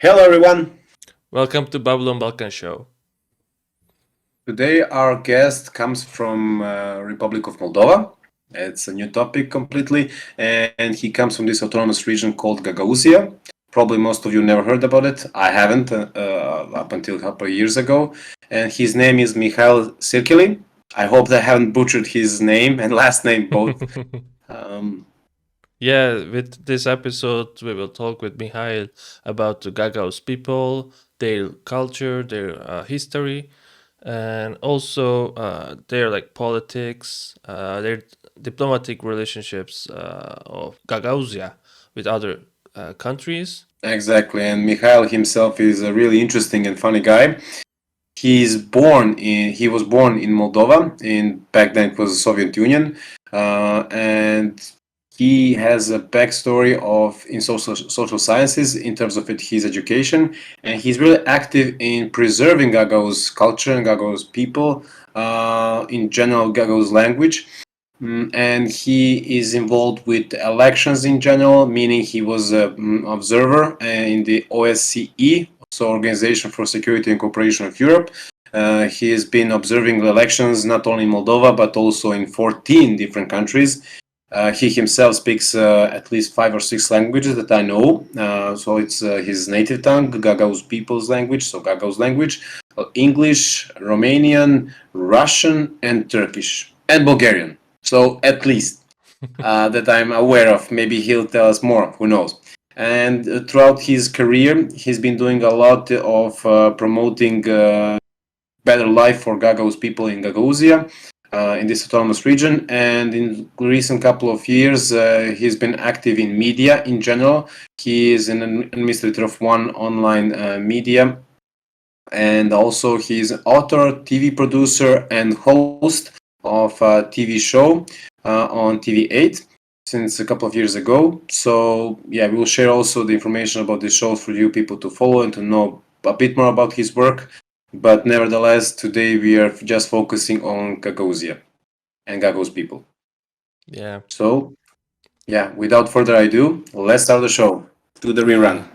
Hello, everyone. Welcome to Babylon Balkan Show. Today, our guest comes from Republic of Moldova. It's a new topic completely, and he comes from this autonomous region called Gagauzia. Probably most of you never heard about it. I haven't up until a couple of years ago. And his name is Mihail Sircheli. I hope that I haven't butchered his name and last name both. Yeah, with this episode, we will talk with Mihail about the Gagauz people, their culture, their history, and also their politics, their diplomatic relationships of Gagauzia with other countries. Exactly, and Mihail himself is a really interesting and funny guy. He was born in Moldova. Back then it was the Soviet Union, and he has a backstory in social sciences in terms of his education, and he's really active in preserving Gagauz culture and Gagauz people, in general Gagauz language. And he is involved with elections in general, meaning he was an observer in the OSCE, so Organization for Security and Cooperation of Europe. He has been observing the elections not only in Moldova but also in 14 different countries. He himself speaks at least 5 or 6 languages that I know. So it's his native tongue, Gagauz people's language, so Gagauz language, English, Romanian, Russian, and Turkish, and Bulgarian. So at least that I'm aware of. Maybe he'll tell us more. Who knows? And throughout his career, he's been doing a lot of promoting better life for Gagauz people in Gagauzia, in this autonomous region. And in recent couple of years, he's been active in media in general. He is an administrator of one online media. And also he's an author, TV producer, and host of a TV show on TV8 since a couple of years ago. So yeah, we will share also the information about this show for you people to follow and to know a bit more about his work. But nevertheless, today we are just focusing on Gagauzia and Gagauz people. Yeah. So yeah, without further ado, let's start the show. Do the rerun.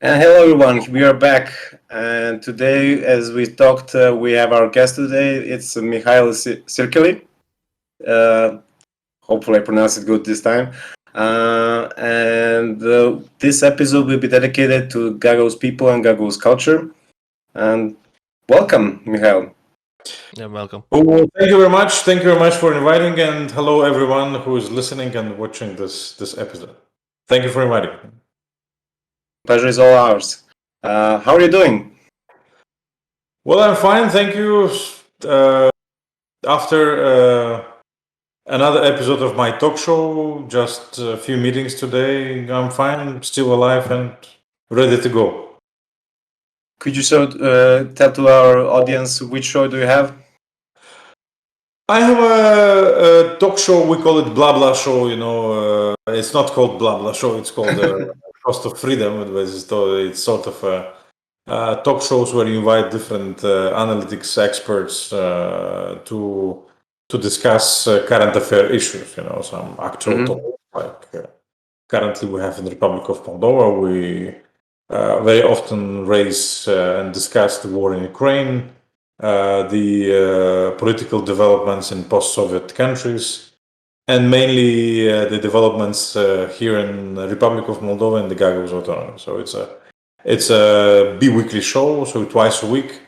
Hello everyone, we are back, and today, as we talked, we have our guest today. It's Mihail Sircheli. Hopefully I pronounced it good this time. And this episode will be dedicated to Gagauz people and Gagauz culture. And welcome, Mihail. Yeah, welcome. Oh, thank you very much. Thank you very much for inviting, and hello everyone who is listening and watching this episode. Thank you for inviting. Pleasure is all ours. How are you doing? Well, I'm fine, thank you. After another episode of my talk show, just a few meetings today, I'm fine, still alive and ready to go. Could you tell to our audience which show do you have? I have a talk show, we call it Blah Blah Show, it's not called Blah Blah Show, it's called Cost of Freedom. It's sort of talk shows where you invite different analytics experts to discuss current affair issues, some actual topics. Like currently we have in the Republic of Moldova, we very often raise and discuss the war in Ukraine, the political developments in post-Soviet countries, and mainly the developments here in the Republic of Moldova and the Gagauz autonomy. So it's a bi-weekly show, so twice a week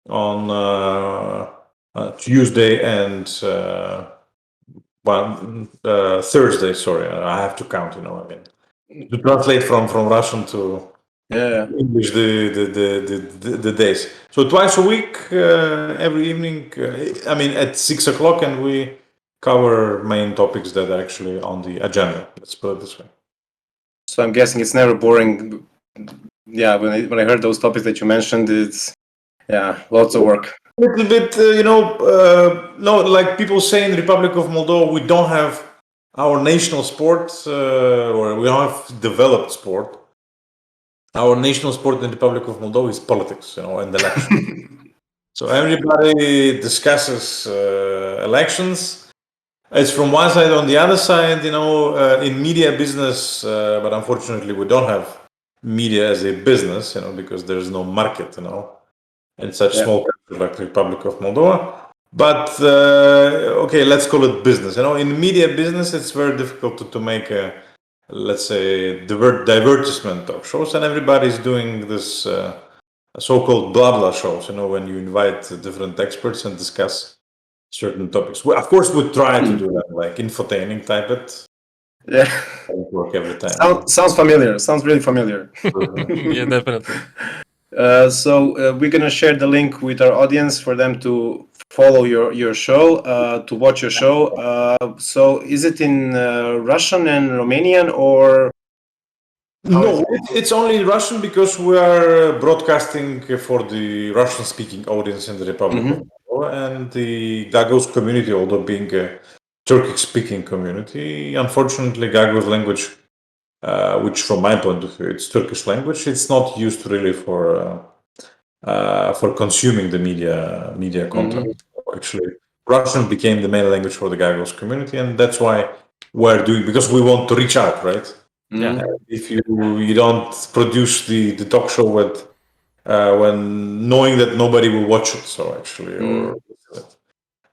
on Tuesday and Thursday. Sorry, I have to count. To translate from Russian to English the days. So twice a week, every evening. At 6 o'clock, and we cover main topics that are actually on the agenda. Let's put it this way. So I'm guessing it's never boring. Yeah, when I heard those topics that you mentioned, it's lots of work. A little bit, no, like people say in the Republic of Moldova, we don't have our national sport, or we don't have developed sport. Our national sport in the Republic of Moldova is politics, and elections. So everybody discusses elections. It's from one side. On the other side, in media business, but unfortunately we don't have media as a business, because there's no market, in such small country like the Republic of Moldova. But okay, let's call it business. In media business, it's very difficult to make let's say divertisement talk shows, and everybody's doing this so-called blah blah shows. When you invite different experts and discuss certain topics. Well, of course, we try to do that, like infotaining type, but doesn't work every time. Sounds familiar. Sounds really familiar. Yeah, definitely. So we're gonna share the link with our audience for them to follow your show, to watch your show. So is it in Russian and Romanian, or? No, it's only Russian because we are broadcasting for the Russian-speaking audience in the Republic of Moldova, and the Gagauz community, although being a Turkic-speaking community, unfortunately, Gagauz language, which from my point of view, it's Turkish language, it's not used really for consuming the media content. Actually, Russian became the main language for the Gagauz community, and that's why we're doing, because we want to reach out, right? Yeah. If you don't produce the talk show with when knowing that nobody will watch it, so actually, or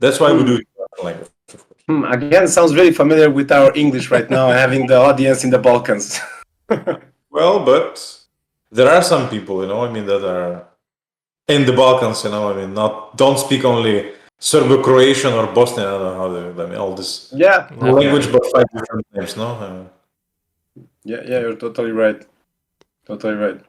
that's why we do it in Russian language. Of course. Again, sounds really familiar with our English right now, having the audience in the Balkans. Well, but there are some people, that are in the Balkans, don't speak only Serbo-Croatian or Bosnian, I don't know how they, all this language, but 5 different names, no? Yeah, you're totally right. Totally right.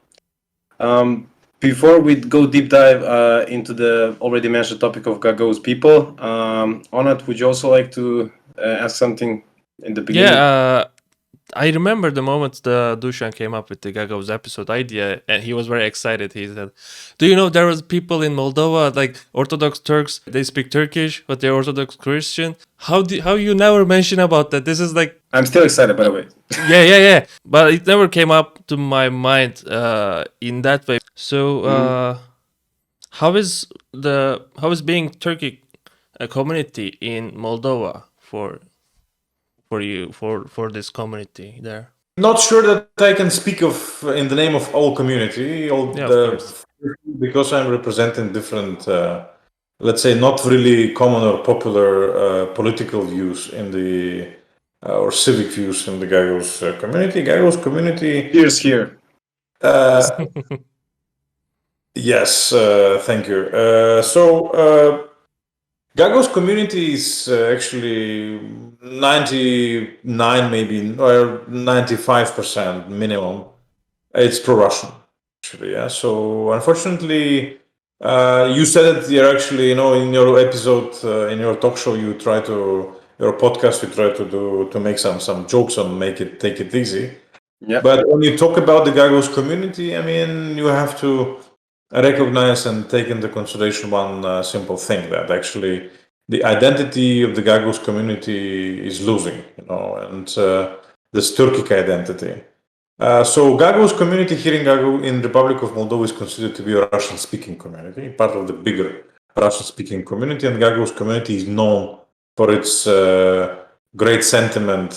Before we go deep dive into the already mentioned topic of Gagauz people, Onat, would you also like to ask something in the beginning? Yeah, I remember the moment the Dusan came up with the Gagauz episode idea, and he was very excited. He said, "Do you know there was people in Moldova, like Orthodox Turks? They speak Turkish, but they're Orthodox Christian. How you never mention about that? This is like." I'm still excited, by the way. Yeah. But it never came up to my mind in that way. So, how is being Turkic a community in Moldova for you for this community there? Not sure that I can speak of in the name of all community, of course. because I'm representing different, let's say, not really common or popular political views in the or civic views in the Gagauz community. Gagauz community. Here's here. Yes, thank you. Gagauz community is actually 99, maybe, or 95% minimum. It's pro-Russian, actually. Yeah. So unfortunately, you said it. You're actually, in your episode, in your talk show, your podcast, you try to make some jokes on take it easy. Yeah. But when you talk about the Gagauz community, you have to recognize and take into consideration one simple thing, that actually the identity of the Gagauz community is losing, and this Turkic identity. So Gagauz community here in Republic of Moldova is considered to be a Russian-speaking community, part of the bigger Russian-speaking community, and Gagauz community is known for its great sentiment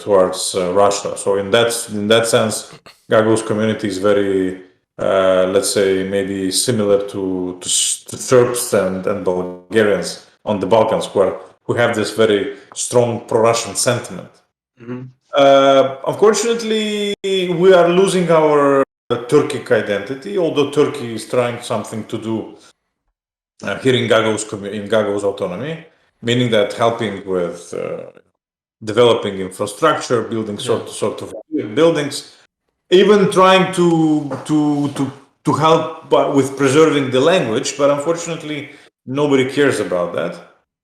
towards Russia. So in that sense, Gagauz community is very let's say, maybe similar to Serbs and Bulgarians on the Balkans, who have this very strong pro-Russian sentiment. Unfortunately, we are losing our Turkic identity, although Turkey is trying something to do here in Gagauz autonomy, meaning that helping with developing infrastructure, building sort of buildings, even trying to help with preserving the language, but unfortunately nobody cares about that.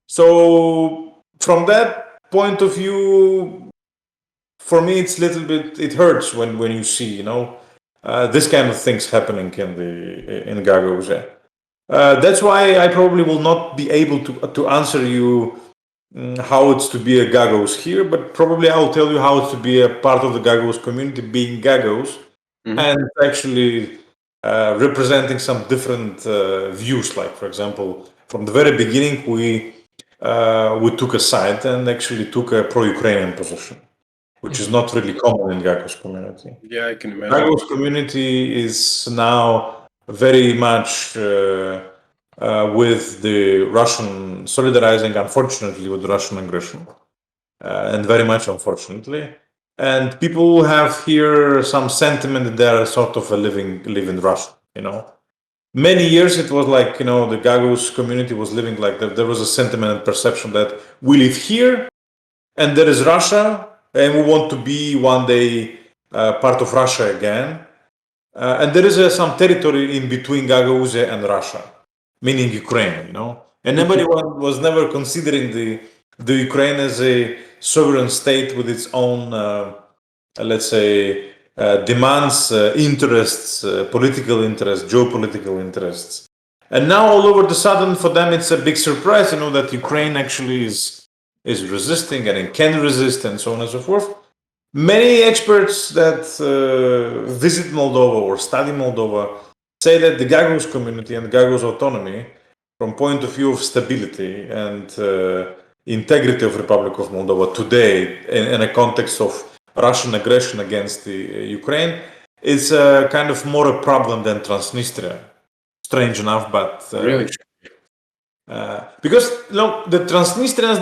So from that point of view, for me, it's little bit. It hurts when you see, this kind of things happening in Gagauzia. That's why I probably will not be able to answer you how it's to be a Gagauz here, but probably I'll tell you how it's to be a part of the Gagauz community, being Gagauz, and actually representing some different views. Like, for example, from the very beginning, we took a side and actually took a pro-Ukrainian position, which is not really common in Gagauz community. Yeah, I can imagine. Gagauz community is now very much with the Russian, solidarizing, unfortunately, with the Russian aggression, and very much unfortunately. And people have here some sentiment that they're sort of living Russia, Many years it was like, the Gagauz community was living like there was a sentiment and perception that we live here and there is Russia and we want to be one day part of Russia again. And there is some territory in between Gagauzia and Russia, meaning Ukraine, And nobody was never considering the Ukraine as a sovereign state with its own, let's say, demands, interests, political interests, geopolitical interests. And now all over the sudden, for them, it's a big surprise, that Ukraine actually is resisting and it can resist and so on and so forth. Many experts that visit Moldova or study Moldova say that the Gagauz community and Gagauz autonomy, from point of view of stability and integrity of Republic of Moldova today, in a context of Russian aggression against the Ukraine, is kind of more a problem than Transnistria. Strange enough, but really, because the Transnistrians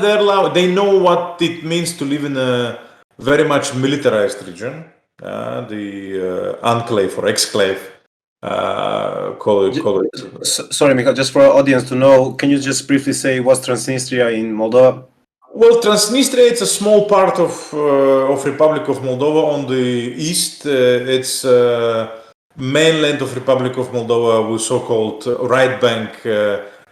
they know what it means to live in a very much militarized region, the enclave or exclave. Call it. Sorry, Michael, just for our audience to know, can you just briefly say what's Transnistria in Moldova? Well, Transnistria, it's a small part of Republic of Moldova on the east. It's mainland of Republic of Moldova with so-called right bank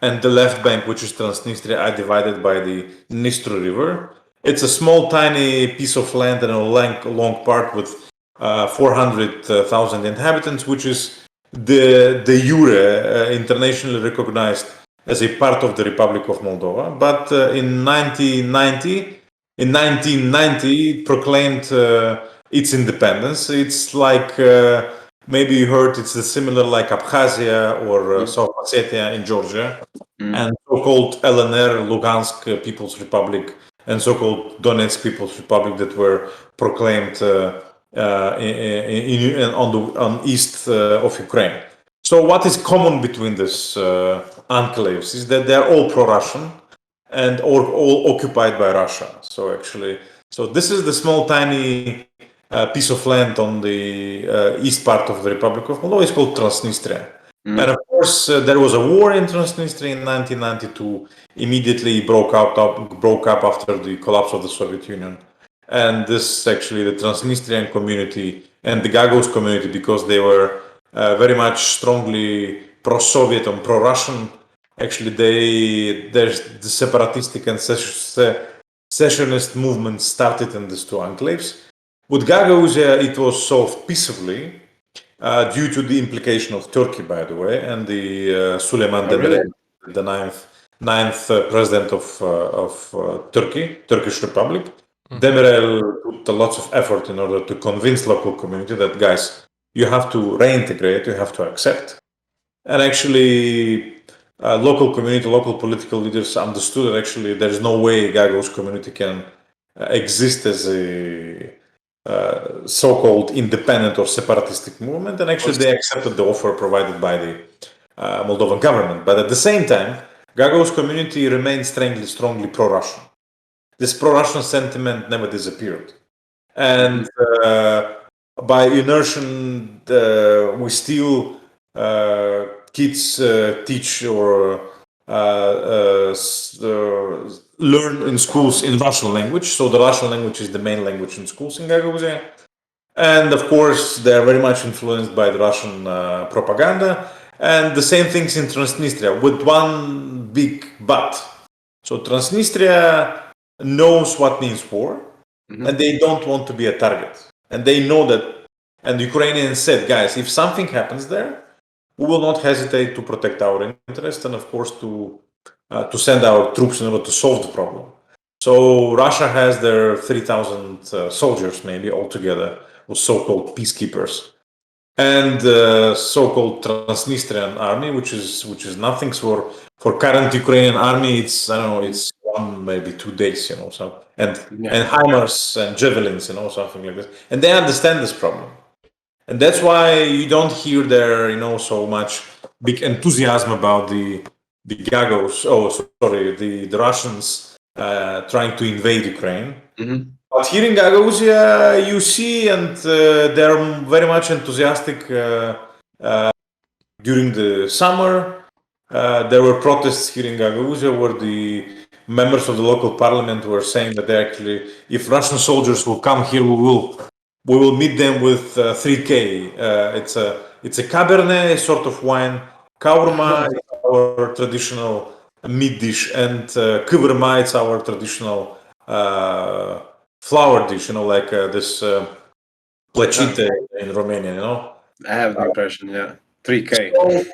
and the left bank, which is Transnistria, are divided by the Dnistru River. It's a small, tiny piece of land and a long part with 400,000 inhabitants, which is de jure internationally recognized as a part of the Republic of Moldova. But in 1990, it proclaimed its independence. It's like, maybe you heard, it's similar like Abkhazia or South Ossetia in Georgia, and so-called LNR, Lugansk People's Republic, and so-called Donetsk People's Republic that were proclaimed on east of Ukraine. So what is common between these enclaves is that they are all pro-Russian and all occupied by Russia. So this is the small tiny piece of land on the east part of the Republic of Moldova. It's called Transnistria. And of course, there was a war in Transnistria in 1992. Immediately broke up after the collapse of the Soviet Union. And this actually, the Transnistrian community and the Gagauz community, because they were very much strongly pro-Soviet and pro-Russian. Actually, there's the separatistic and secessionist movement started in these two enclaves. With Gagauzia, it was solved peacefully due to the implication of Turkey, by the way, and the Süleyman Demirel, the ninth president of Turkish Republic. Demirel put lots of effort in order to convince local community that, guys, you have to reintegrate, you have to accept. And actually, local community, local political leaders understood that actually there is no way Gagauz community can exist as a so-called independent or separatistic movement. And actually, they accepted the offer provided by the Moldovan government. But at the same time, Gagauz community remained strongly pro-Russian. This pro-Russian sentiment never disappeared. And by inertia, we still kids teach or learn in schools in Russian language. So the Russian language is the main language in schools in Gagauzia. And of course, they are very much influenced by the Russian propaganda. And the same things in Transnistria, with one big but. So Transnistria knows what means war, and they don't want to be a target. And they know that, and the Ukrainians said, guys, if something happens there, we will not hesitate to protect our interest and, of course, to send our troops in order to solve the problem. So Russia has their 3,000 soldiers, maybe altogether, or so-called peacekeepers, and so-called Transnistrian army, which is nothing. So for current Ukrainian army, it's I don't know, it's 1 maybe 2 days, so and HIMARS and javelins, something like this, and they understand this problem, and that's why you don't hear there, so much big enthusiasm about the Gagauz. Oh, sorry, the Russians trying to invade Ukraine. But here in Gagauzia, you see, and they're very much enthusiastic during the summer. There were protests here in Gagauzia where the members of the local parliament were saying that they actually, if Russian soldiers will come here, we will meet them with 3K. It's a Cabernet sort of wine. Kaurma is our traditional meat dish, and Kıvırma is our traditional flour dish, like this plăcinte in Romania, I have the impression, 3K. So,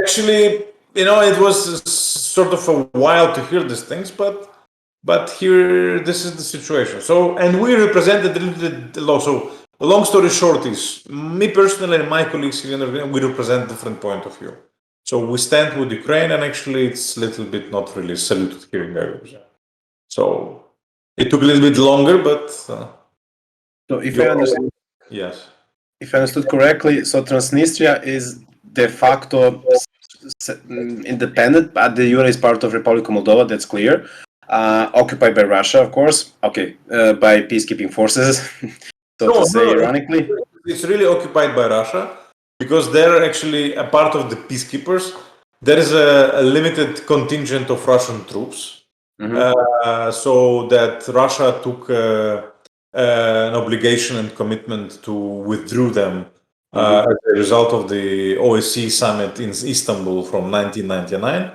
actually, it was sort of a while to hear these things, but here, this is the situation. So, and we represented a little bit low. So, long story short is, me personally and my colleagues here in Ukraine, we represent different point of view. So we stand with Ukraine, and actually, it's a little bit not really saluted here in Gagauzia. So it took a little bit longer, but. So if I understand, yes. If I understood correctly, so Transnistria is de facto independent, but the jure is part of Republic of Moldova. That's clear. Occupied by Russia, of course. Okay, by peacekeeping forces, ironically. It's really occupied by Russia because they're actually a part of the peacekeepers. There is a limited contingent of Russian troops, so that Russia took an obligation and commitment to withdraw them as a result of the OSCE summit in Istanbul from 1999.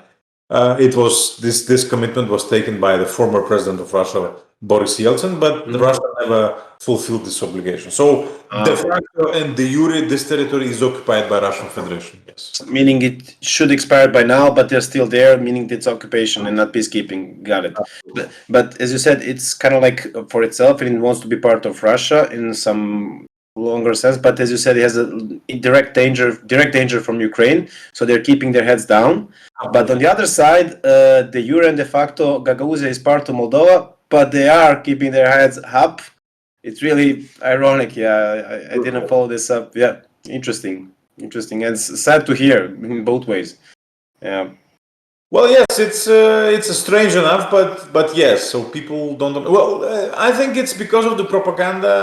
It was this commitment was taken by the former president of Russia, Boris Yeltsin, but Russia never fulfilled this obligation. So de facto and de jure, this territory is occupied by Russian Federation. Yes, meaning it should expire by now, but they're still there, meaning it's occupation and not peacekeeping. Got it. But as you said, it's kind of like for itself, and it wants to be part of Russia in some longer sense. But as you said, it has a direct danger from Ukraine, so they're keeping their heads down. But on the other side, the jure and de facto Gagauzia is part of Moldova, but they are keeping their heads up. It's really ironic. Yeah, I didn't follow this up. Yeah, interesting. And it's sad to hear in both ways. Yeah. Well, yes, it's strange enough, but yes. So people don't. Well, I think it's because of the propaganda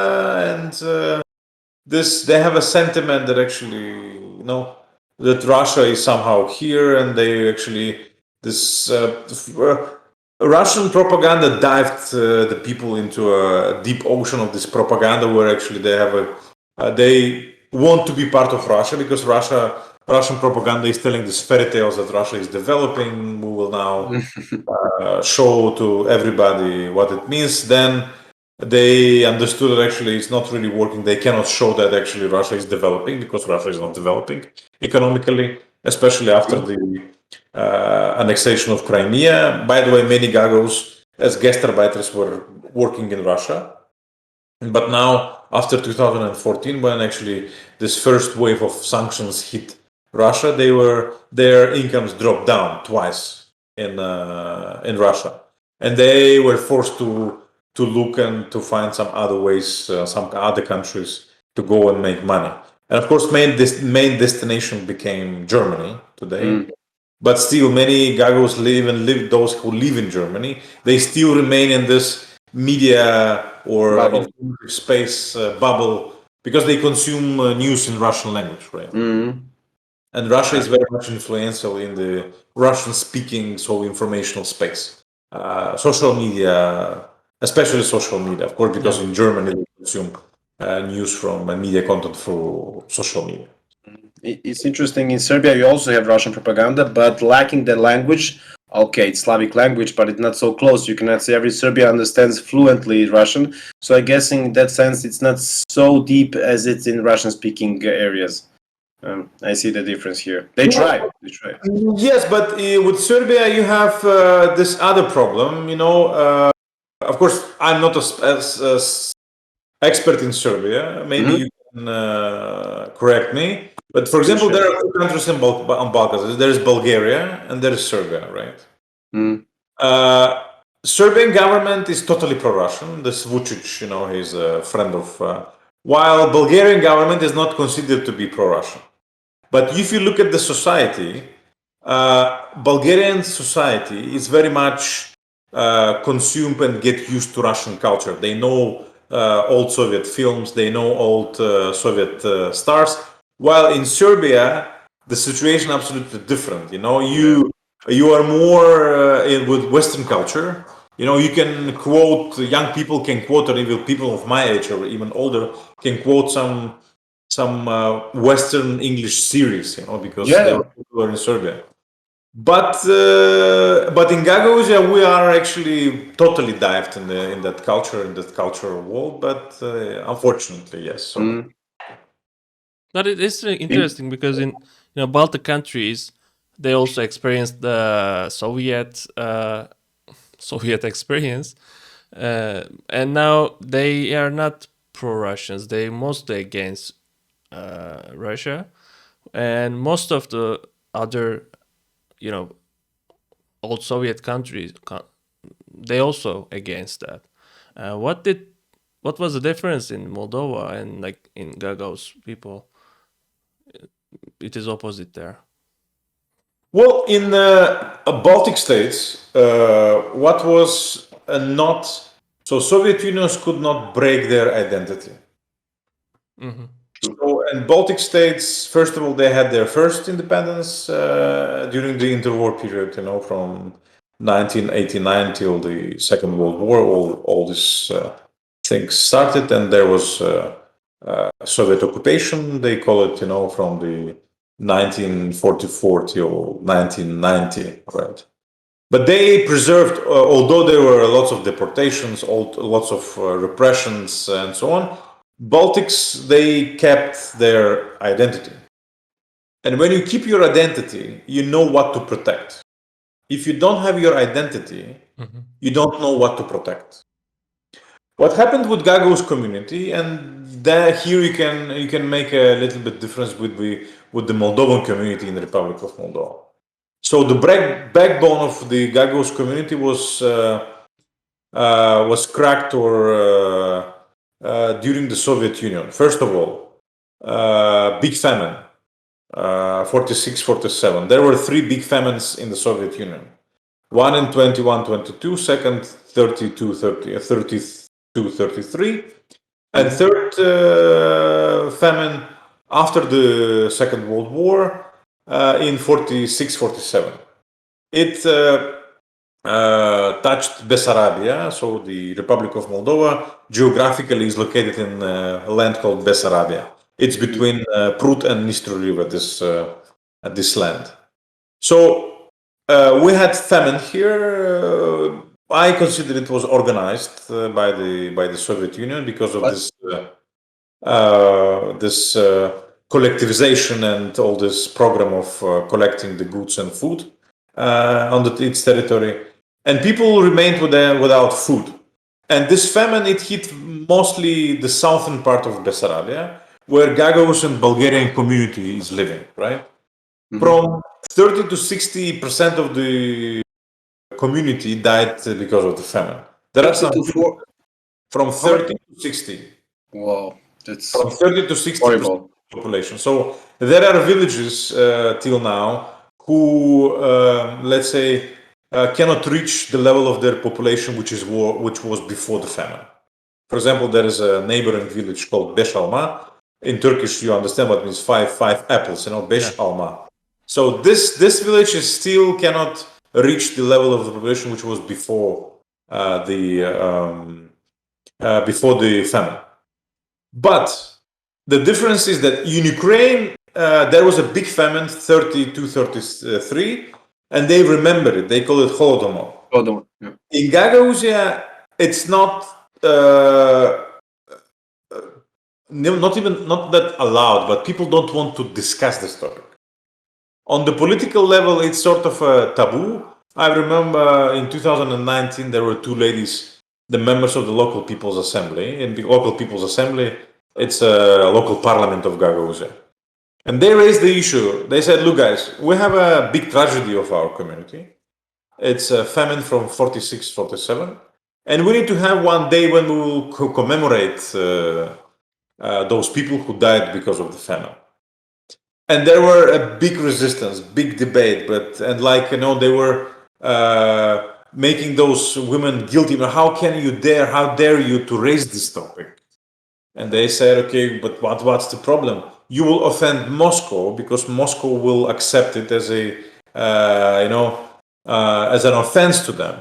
and they have a sentiment that actually, that Russia is somehow here, and they actually Russian propaganda dived the people into a deep ocean of this propaganda, where actually they want to be part of Russia because Russian propaganda is telling these fairy tales that Russia is developing. We will now show to everybody what it means. Then they understood that actually it's not really working. They cannot show that actually Russia is developing because Russia is not developing economically, especially after the annexation of Crimea. By the way, many Gagauz as gastarbeiters were working in Russia. But now, after 2014, when actually this first wave of sanctions hit Russia, their incomes dropped down twice in Russia, and they were forced to look and to find some other ways, some other countries to go and make money. And of course, main destination became Germany today. But still, many Gagauz those who live in Germany, they still remain in this media or space bubble because they consume news in Russian language, right? And Russia is very much influential in the Russian-speaking, so informational space. Social media, especially social media, of course, because in Germany they consume news from and media content through social media. It's interesting. In Serbia, you also have Russian propaganda, but lacking the language Okay, it's Slavic language, but it's not so close. You cannot say every Serbia understands fluently Russian. So I'm guessing in that sense, it's not so deep as it's in Russian-speaking areas. I see the difference here. They try. They try. Yes, but with Serbia, you have this other problem. Of course, I'm not as expert in Serbia. Maybe you can correct me. But for example, there are two countries on Balkans. There is Bulgaria and there is Serbia, right? Serbian government is totally pro-Russian. This Vucic, he's a friend of. While Bulgarian government is not considered to be pro-Russian. But if you look at the society, Bulgarian society is very much consumed and get used to Russian culture. They know old Soviet films, they know old Soviet stars. While in Serbia, the situation absolutely different. You are more with Western culture. You can quote, young people can quote, or even people of my age or even older can quote some Western English series, because they were popular in Serbia. But in Gagauzia, we are actually totally dived in that culture, in that cultural world. But unfortunately, yes. So. But it is interesting because in Baltic countries, they also experienced the Soviet experience, and now they are not pro-Russians. They mostly against Russia, and most of the other, old Soviet countries, they also against that. What was the difference in Moldova and like in Gagauz people? It is opposite there. Well, in Baltic states, what was not so Soviet Unions could not break their identity. So, in Baltic states, first of all, they had their first independence during the interwar period. From 1989 till the Second World War, all these things started, and there was Soviet occupation. They call it, from the 1944 till 1990, right? But they preserved, although there were lots of deportations, lots of repressions, and so on. Baltics, they kept their identity. And when you keep your identity, you know what to protect. If you don't have your identity, you don't know what to protect. What happened with Gagauz community, and here you can make a little bit difference with the Moldovan community in the Republic of Moldova. So the backbone of the Gagauz community was cracked during the Soviet Union. First of all, big famine, 46, 47. There were three big famines in the Soviet Union. One in 21-22, second 32-33, and third famine after the Second World War in 46-47. It touched Bessarabia, so the Republic of Moldova geographically is located in a land called Bessarabia. It's between Prut and Dnistru River, this land. So we had famine here. I consider it was organized by the Soviet Union because of this collectivization and all this program of collecting the goods and food on its territory, and people remained without food. And this famine, it hit mostly the southern part of Bessarabia, where Gagauz and Bulgarian community is living, right? From 30 to 60% of the community died because of the famine. There are some from 30 to 60. Wow, that's from 30 to 60% horrible population. So there are villages till now who, let's say, cannot reach the level of their population which was before the famine. For example, there is a neighboring village called Beshalma. In Turkish, you understand what means five apples, Beshalma. So this village still cannot reach the level of the population which was before the famine. But the difference is that in Ukraine, there was a big famine, 32-33, and they remember it. They call it Holodomor. Holodomor. Yeah. In Gagauzia, it's not not that allowed, but people don't want to discuss this topic. On the political level, it's sort of a taboo. I remember in 2019 there were two ladies, the members of the local People's Assembly. In the local People's Assembly, it's a local parliament of Gagauzia. And they raised the issue. They said, look guys, we have a big tragedy of our community. It's a famine from 46, 47. And we need to have one day when we will commemorate those people who died because of the famine. And there were a big resistance, big debate, they were making those women guilty. How can you dare? How dare you to raise this topic? And they said, okay, but what's the problem? You will offend Moscow because Moscow will accept it as as an offense to them.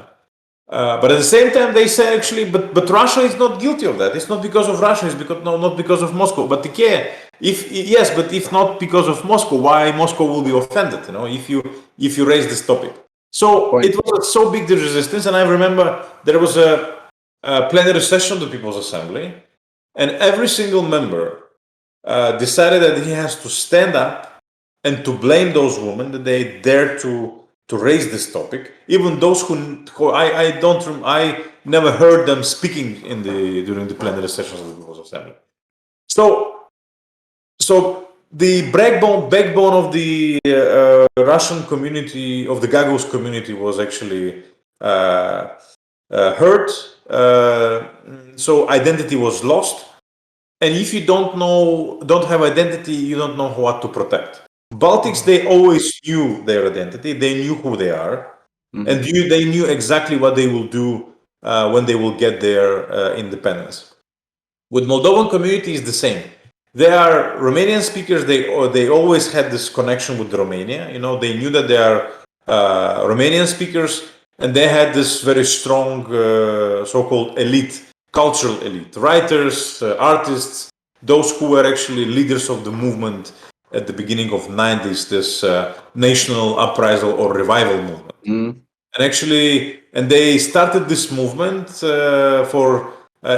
But at the same time, they say actually, but Russia is not guilty of that. It's not because of Russia. It's not because of Moscow. But if not because of Moscow, why Moscow will be offended? If you raise this topic. So it was so big the resistance, and I remember there was a plenary session of the People's Assembly, and every single member decided that he has to stand up and to blame those women that they dared to raise this topic, even those who I never heard them speaking during the plenary sessions of the People's Assembly. So the backbone of the Russian community, of the Gagauz community, was actually hurt. So identity was lost, and if you don't have identity, you don't know what to protect. Baltics, they always knew their identity. They knew who they are, and they knew exactly what they will do when they will get their independence. With Moldovan community is the same. They are Romanian speakers. They always had this connection with Romania. They knew that they are Romanian speakers, and they had this very strong so-called elite, cultural elite, writers, artists, those who were actually leaders of the movement at the beginning of 90s, this national uprisal or revival movement. And they started this movement for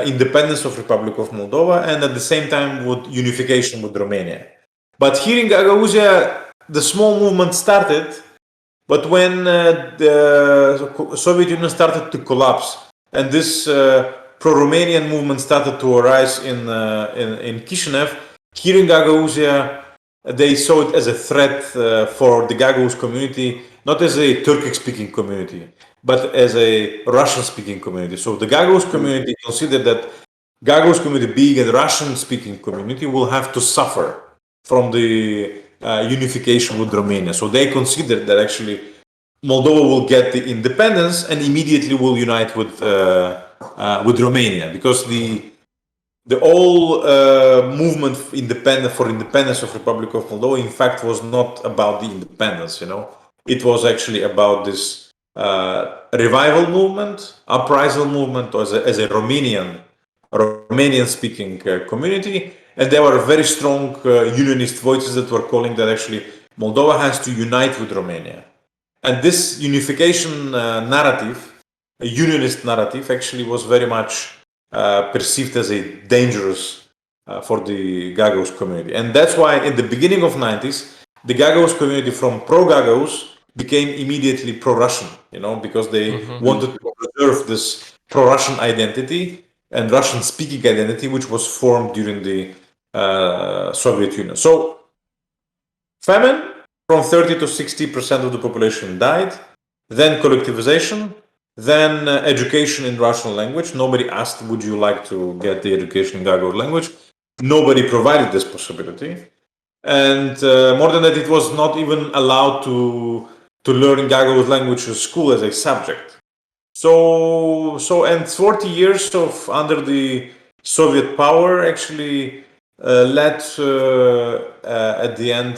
independence of Republic of Moldova, and at the same time with unification with Romania. But here in Gagauzia, the small movement started, but when the Soviet Union started to collapse, and this pro-Romanian movement started to arise in Chisinau, here in Gagauzia, they saw it as a threat for the Gagauz community, not as a Turkic-speaking community, but as a Russian-speaking community. So the Gagauz community considered that Gagauz community, being a Russian-speaking community, will have to suffer from the unification with Romania. So they considered that actually Moldova will get the independence and immediately will unite with Romania, because the whole movement for independence of Republic of Moldova, in fact, was not about the independence. It was actually about this revival movement, uprisal movement, as a Romanian-speaking community, and there were very strong unionist voices that were calling that actually Moldova has to unite with Romania. And this unification narrative, a unionist narrative, actually was very much perceived as a dangerous for the Gagauz community. And that's why in the beginning of 90s, the Gagauz community from pro-Gagauz became immediately pro-Russian, because they wanted to preserve this pro-Russian identity and Russian-speaking identity, which was formed during the Soviet Union. So, famine, from 30 to 60% of the population died, then collectivization, then education in Russian language. Nobody asked, would you like to get the education in Gagauz language? Nobody provided this possibility. And more than that, it was not even allowed to learn Gagauz language in school as a subject. So 40 years of under the Soviet power actually led at the end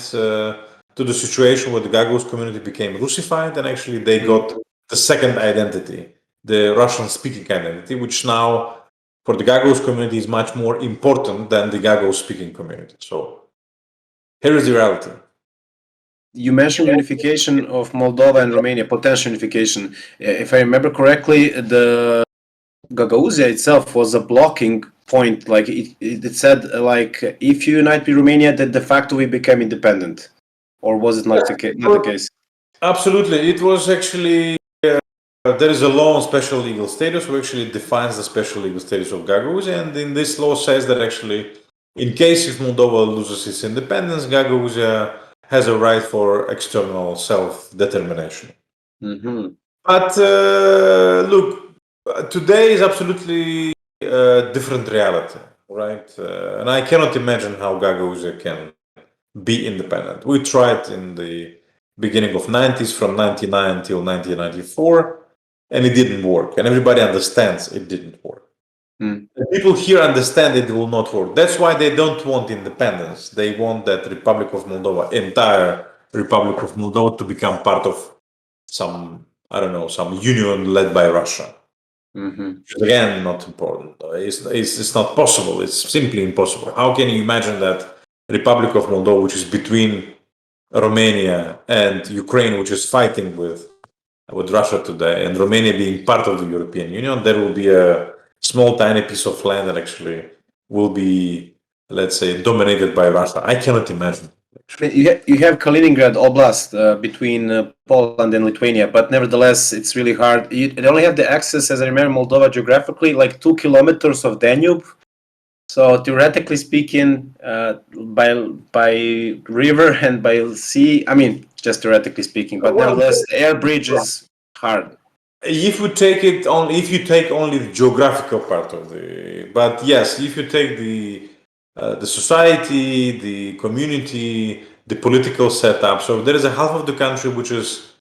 to the situation where the Gagauz community became Russified, and actually they got the second identity, the Russian-speaking identity, which now for the Gagauz community is much more important than the Gagauz-speaking community. So here is the reality. you mentioned unification of Moldova and Romania, potential unification. If I remember correctly, the Gagauzia itself was a blocking point. Like it said, like if you unite with Romania, then de facto we become independent. Or was it not not the case? Absolutely. It was actually, there is a law on special legal status which actually defines the special legal status of Gagauzia. And in this law says that actually, in case if Moldova loses its independence, Gagauzia has a right for external self-determination. But look, today is absolutely a different reality, right? And I cannot imagine how Gagauzia can be independent. We tried in the beginning of 90s, from 99 till 1994, and it didn't work. And everybody understands it didn't work. The people here understand it will not work. That's why they don't want independence. They want that Republic of Moldova, entire Republic of Moldova, to become part of some, I don't know, some union led by Russia. Which is again not important. It's not possible. It's simply impossible. How can you imagine that Republic of Moldova, which is between Romania and Ukraine, which is fighting with Russia today, and Romania being part of the European Union, there will be a small tiny piece of land that actually will be, let's say, dominated by Russia. I cannot imagine. You have Kaliningrad Oblast between Poland and Lithuania, but nevertheless, it's really hard. They only have the access, as I remember, Moldova geographically, like 2 kilometers of Danube. So theoretically speaking, by river and by sea, I mean, just theoretically speaking, but nevertheless, air bridge is hard. If you take it only, if you take only the geographical part of the, but yes, if you take the society, the community, the political setup. So there is a half of the country which is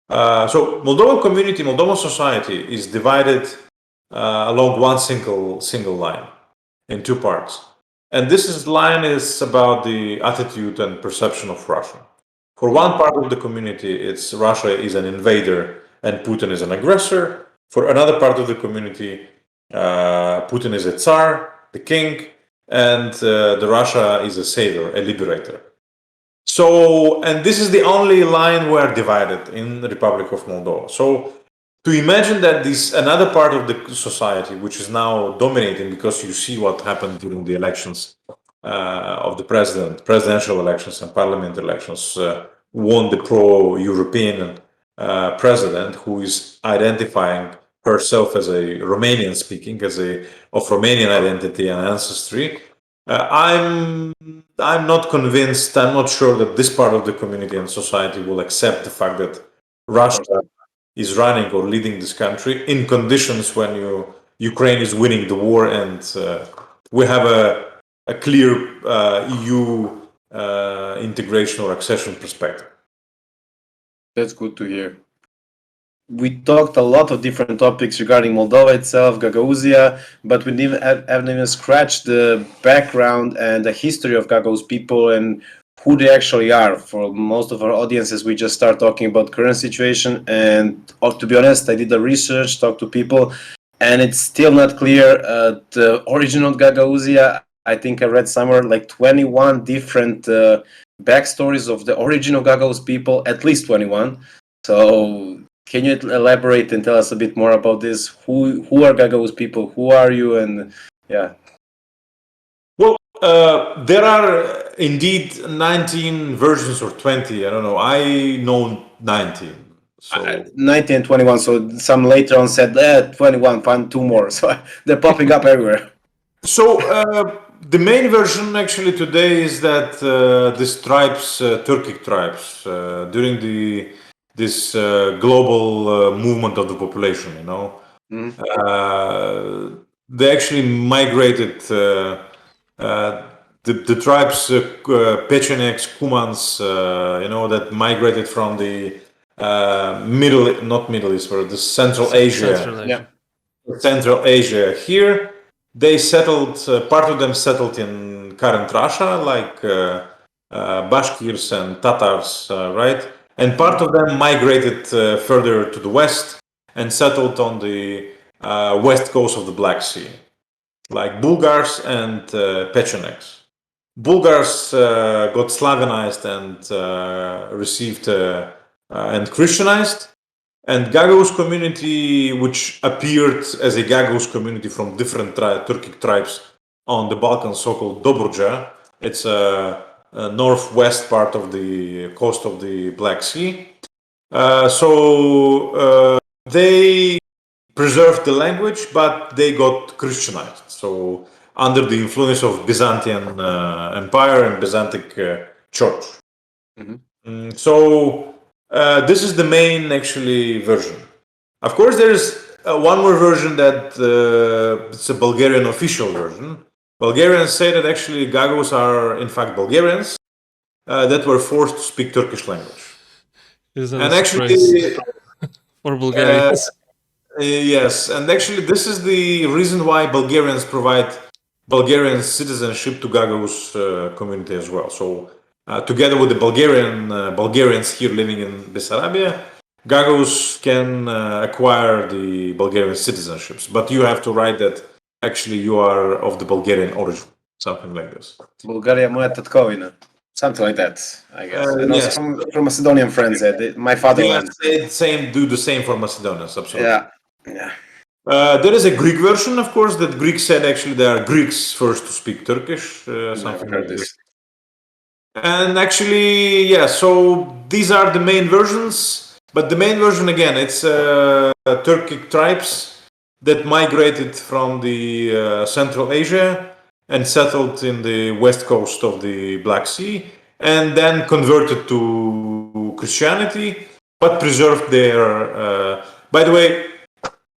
so Moldovan community, Moldovan society is divided along one single line in two parts, and line is about the attitude and perception of Russia. For one part of the community, it's Russia is an invader and Putin is an aggressor. For another part of the community, Putin is a Tsar, the king, and the Russia is a savior, a liberator. So, and this is the only line we are divided in the Republic of Moldova. So, to imagine that this another part of the society, which is now dominating, because you see what happened during the elections of the presidential elections and parliament elections, won the pro-European president, who is identifying herself as a Romanian speaking, of Romanian identity and ancestry. I'm not convinced. I'm not sure that this part of the community and society will accept the fact that Russia is running or leading this country in conditions when Ukraine is winning the war and we have a clear EU integration or accession perspective. That's good to hear. We talked a lot of different topics regarding Moldova itself, Gagauzia, but we haven't even scratched the background and the history of Gagauz people and who they actually are. For most of our audiences, we just start talking about current situation. And to be honest, I did the research, talked to people, and it's still not clear the origin of Gagauzia. I think I read somewhere like 21 different backstories of the origin of Gagauz people, at least 21. So can you elaborate and tell us a bit more about this? Who are Gagauz people? Who are you? And yeah. Well, there are indeed 19 versions or 20. I don't know. I know 19. So 19 and 21. So some later on said 21, find two more. So they're popping up everywhere. So the main version actually today is that these tribes, Turkic tribes, during this global movement of the population, they actually migrated. The tribes, Pechenegs, Kumans, that migrated from the not Middle East, but the Central Asia. Central Asia. Here, they settled. Part of them settled in current Russia, like Bashkirs and Tatars, right? And part of them migrated further to the west and settled on the west coast of the Black Sea, like Bulgars and Pechenegs. Bulgars got Slavianized and received and Christianized. And Gagauz community, which appeared as a Gagauz community from different Turkic tribes on the Balkans, so-called Dobruja. It's a northwest part of the coast of the Black Sea. So they preserved the language, but they got Christianized. So under the influence of Byzantine Empire and Byzantine Church. So this is the main actually version. Of course, there's one more version that it's a Bulgarian official version. Bulgarians say that actually Gagauz are in fact Bulgarians that were forced to speak Turkish language. Isn't And it actually, for Bulgarians? yes, and actually this is the reason why Bulgarians provide Bulgarian citizenship to Gagauz community as well. So together with the Bulgarians here living in Bessarabia, Gagauz can acquire the Bulgarian citizenships, but you have to write that actually you are of the Bulgarian origin, something like this. Bulgaria moja tatkovina. Something like that, I guess. And Yes. also from Macedonian friends, my fatherland. Do the same for Macedonians, absolutely. Yeah. There is a Greek version, of course, that Greeks said actually they are Greeks first to speak Turkish, something like this. And actually, yeah, so these are the main versions, but the main version, again, it's Turkic tribes that migrated from the Central Asia and settled in the west coast of the Black Sea, and then converted to Christianity, but preserved their... by the way,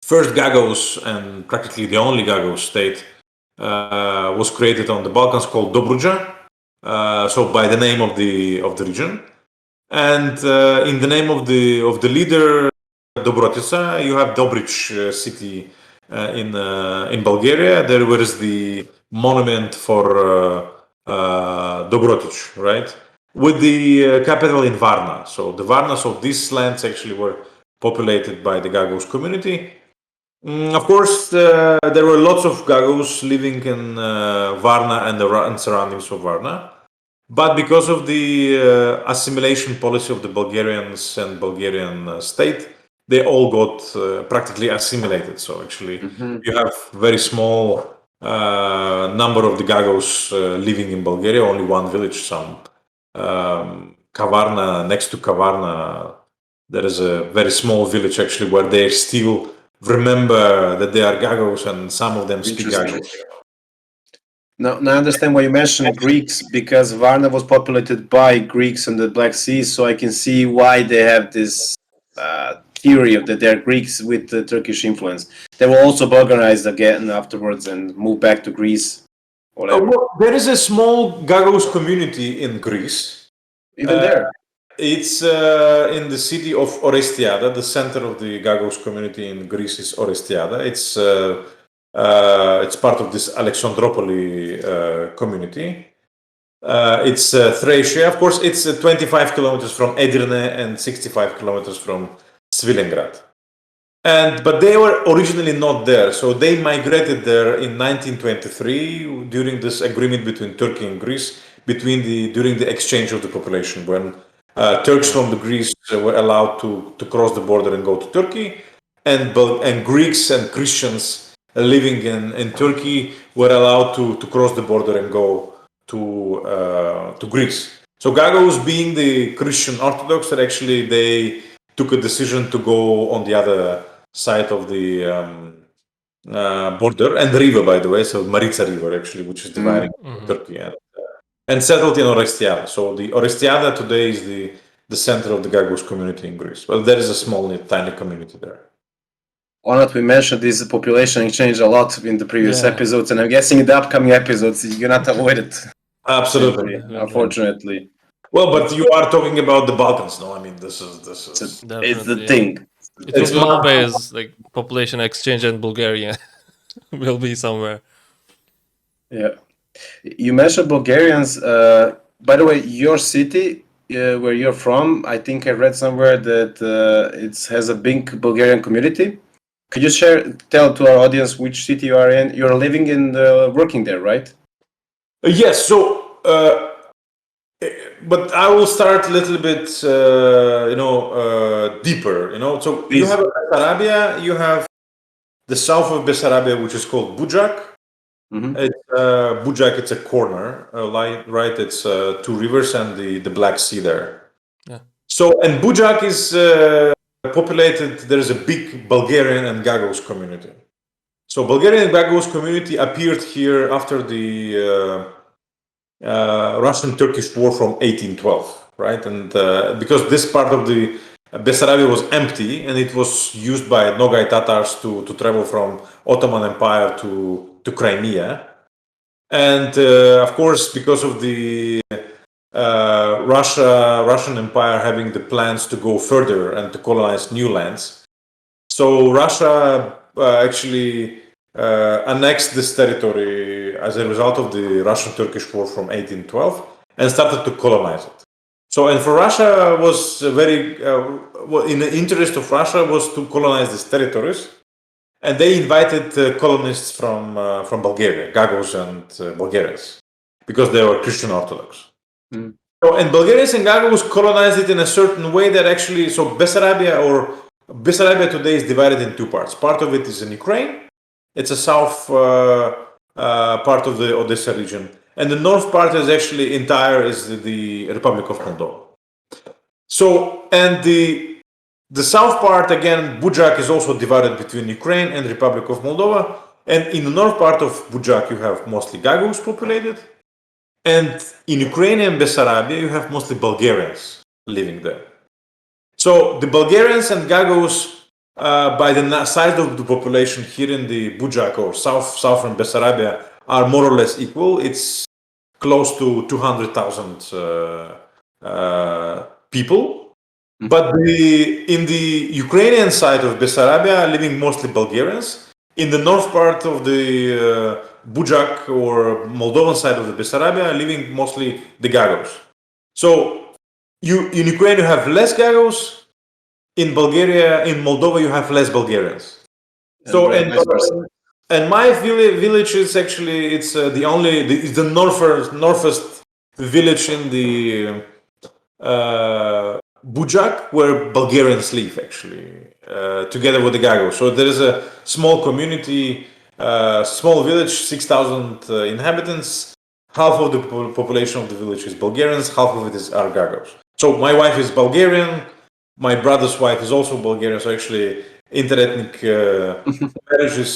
first Gagauz, and practically the only Gagauz state, was created on the Balkans called Dobruja, so by the name of the region. And in the name of the leader, Dobrotica, you have Dobrich city in Bulgaria. There was the monument for Dobrotic, right? With the capital in Varna. So the Varnas of these lands actually were populated by the Gagauz community. Of course, there were lots of Gagauz living in Varna and surroundings of Varna. But because of the assimilation policy of the Bulgarians and Bulgarian state, they all got practically assimilated. So actually, you have very small number of the Gagauz living in Bulgaria, only one village, some Kavarna, next to Kavarna, there is a very small village actually where they still remember that they are Gagauz and some of them speak Gagauz. Now I understand why you mentioned Greeks, because Varna was populated by Greeks in the Black Sea, so I can see why they have this theory of that they're Greeks with the Turkish influence. They were also Bulgarized again afterwards and moved back to Greece. Well, there is a small Gagauz community in Greece. Even there? It's in the city of Orestiada. The center of the Gagauz community in Greece is Orestiada. It's part of this Alexandropoli community. It's Thracia. Of course, it's 25 kilometers from Edirne and 65 kilometers from Svilengrad. But they were originally not there, so they migrated there in 1923 during this agreement between Turkey and Greece, during the exchange of the population, when Turks from the Greece were allowed to cross the border and go to Turkey, and Greeks and Christians living in Turkey were allowed to cross the border and go to Greece. So Gagauz, being the Christian Orthodox, that actually they took a decision to go on the other side of the border and the river, by the way, so Maritsa River actually, which is dividing Turkey, and settled in Orestiada. So the Orestiada today is the center of the Gagauz community in Greece. Well, there is a small, tiny community there. Why not we mentioned this population exchange a lot in the previous episodes, and I'm guessing in the upcoming episodes you cannot avoid it. Absolutely, unfortunately. Well, but you are talking about the Balkans, no? I mean, this is it's the thing. It will always like population exchange, and Bulgaria will be somewhere. Yeah, you mentioned Bulgarians. By the way, your city where you're from, I think I read somewhere that it has a big Bulgarian community. Could you tell to our audience which city you are in? You're living and working there, right? Yes. So but I will start a little bit, deeper. So Please. you have Bessarabia, you have the south of Bessarabia, which is called Budjak. Budjak, it's a corner, right? It's two rivers and the Black Sea there. Yeah. So, and Budjak is populated. There is a big Bulgarian and Gagauz community. So, Bulgarian and Gagauz community appeared here after the Russian-Turkish War from 1812, right? And because this part of the Bessarabia was empty and it was used by Nogai Tatars to travel from Ottoman Empire to Crimea. And of course, because of the Russian Empire having the plans to go further and to colonize new lands, so Russia actually annexed this territory as a result of the Russian-Turkish War from 1812 and started to colonize it. So, and for Russia was very, in the interest of Russia was to colonize these territories, and they invited colonists from Bulgaria, Gagauz and Bulgarians, because they were Christian Orthodox. So, and Bulgarians and Gagauz colonized it in a certain way that actually, so Bessarabia today is divided in two parts. Part of it is in Ukraine. It's a south part of the Odessa region. And the north part is actually is the Republic of Moldova. So, and the south part, again, Budjak is also divided between Ukraine and the Republic of Moldova. And in the north part of Budjak, you have mostly Gagauz populated. And in Ukraine and Bessarabia, you have mostly Bulgarians living there. So the Bulgarians and Gagauz, by the size of the population here in the Budjak or southern Bessarabia, are more or less equal. It's close to 200,000 people. But in the Ukrainian side of Bessarabia are living mostly Bulgarians. In the north part of the Budjak or Moldovan side of the Bessarabia are living mostly the Gagauz. So in Ukraine you have less Gagauz. In Bulgaria, in Moldova, you have less Bulgarians. So and my village is actually it's the northest village in the Budjak where Bulgarians live actually together with the Gagauz. So there is a small community, small village, 6,000 inhabitants. Half of the population of the village is Bulgarians, half of it are Gagauz. So my wife is Bulgarian. My brother's wife is also Bulgarian, so actually interethnic marriage is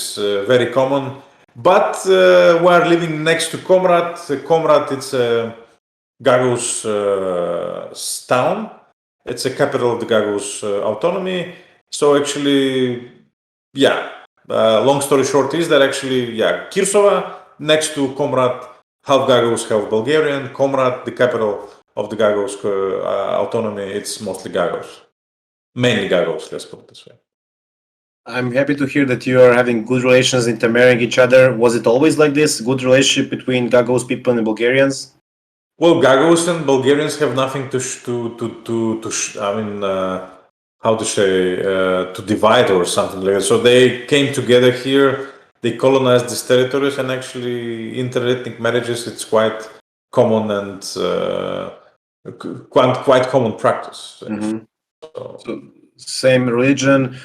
very common. But we are living next to Comrat. Comrat, it's a Gagauz town. It's a capital of the Gagauz autonomy. So actually, long story short is that actually, Kirsova, next to Comrat, half Gagauz, half Bulgarian. Comrat, the capital of the Gagauz autonomy, it's mostly Gagauz. Mainly Gagauz, let's put it this way. I'm happy to hear that you are having good relations, intermarrying each other. Was it always like this? Good relationship between Gagauz people and Bulgarians? Well, Gagauz and Bulgarians have nothing to divide or something like that. So they came together here, they colonized these territories, and actually interethnic marriages, it's quite common and quite common practice. So same religion,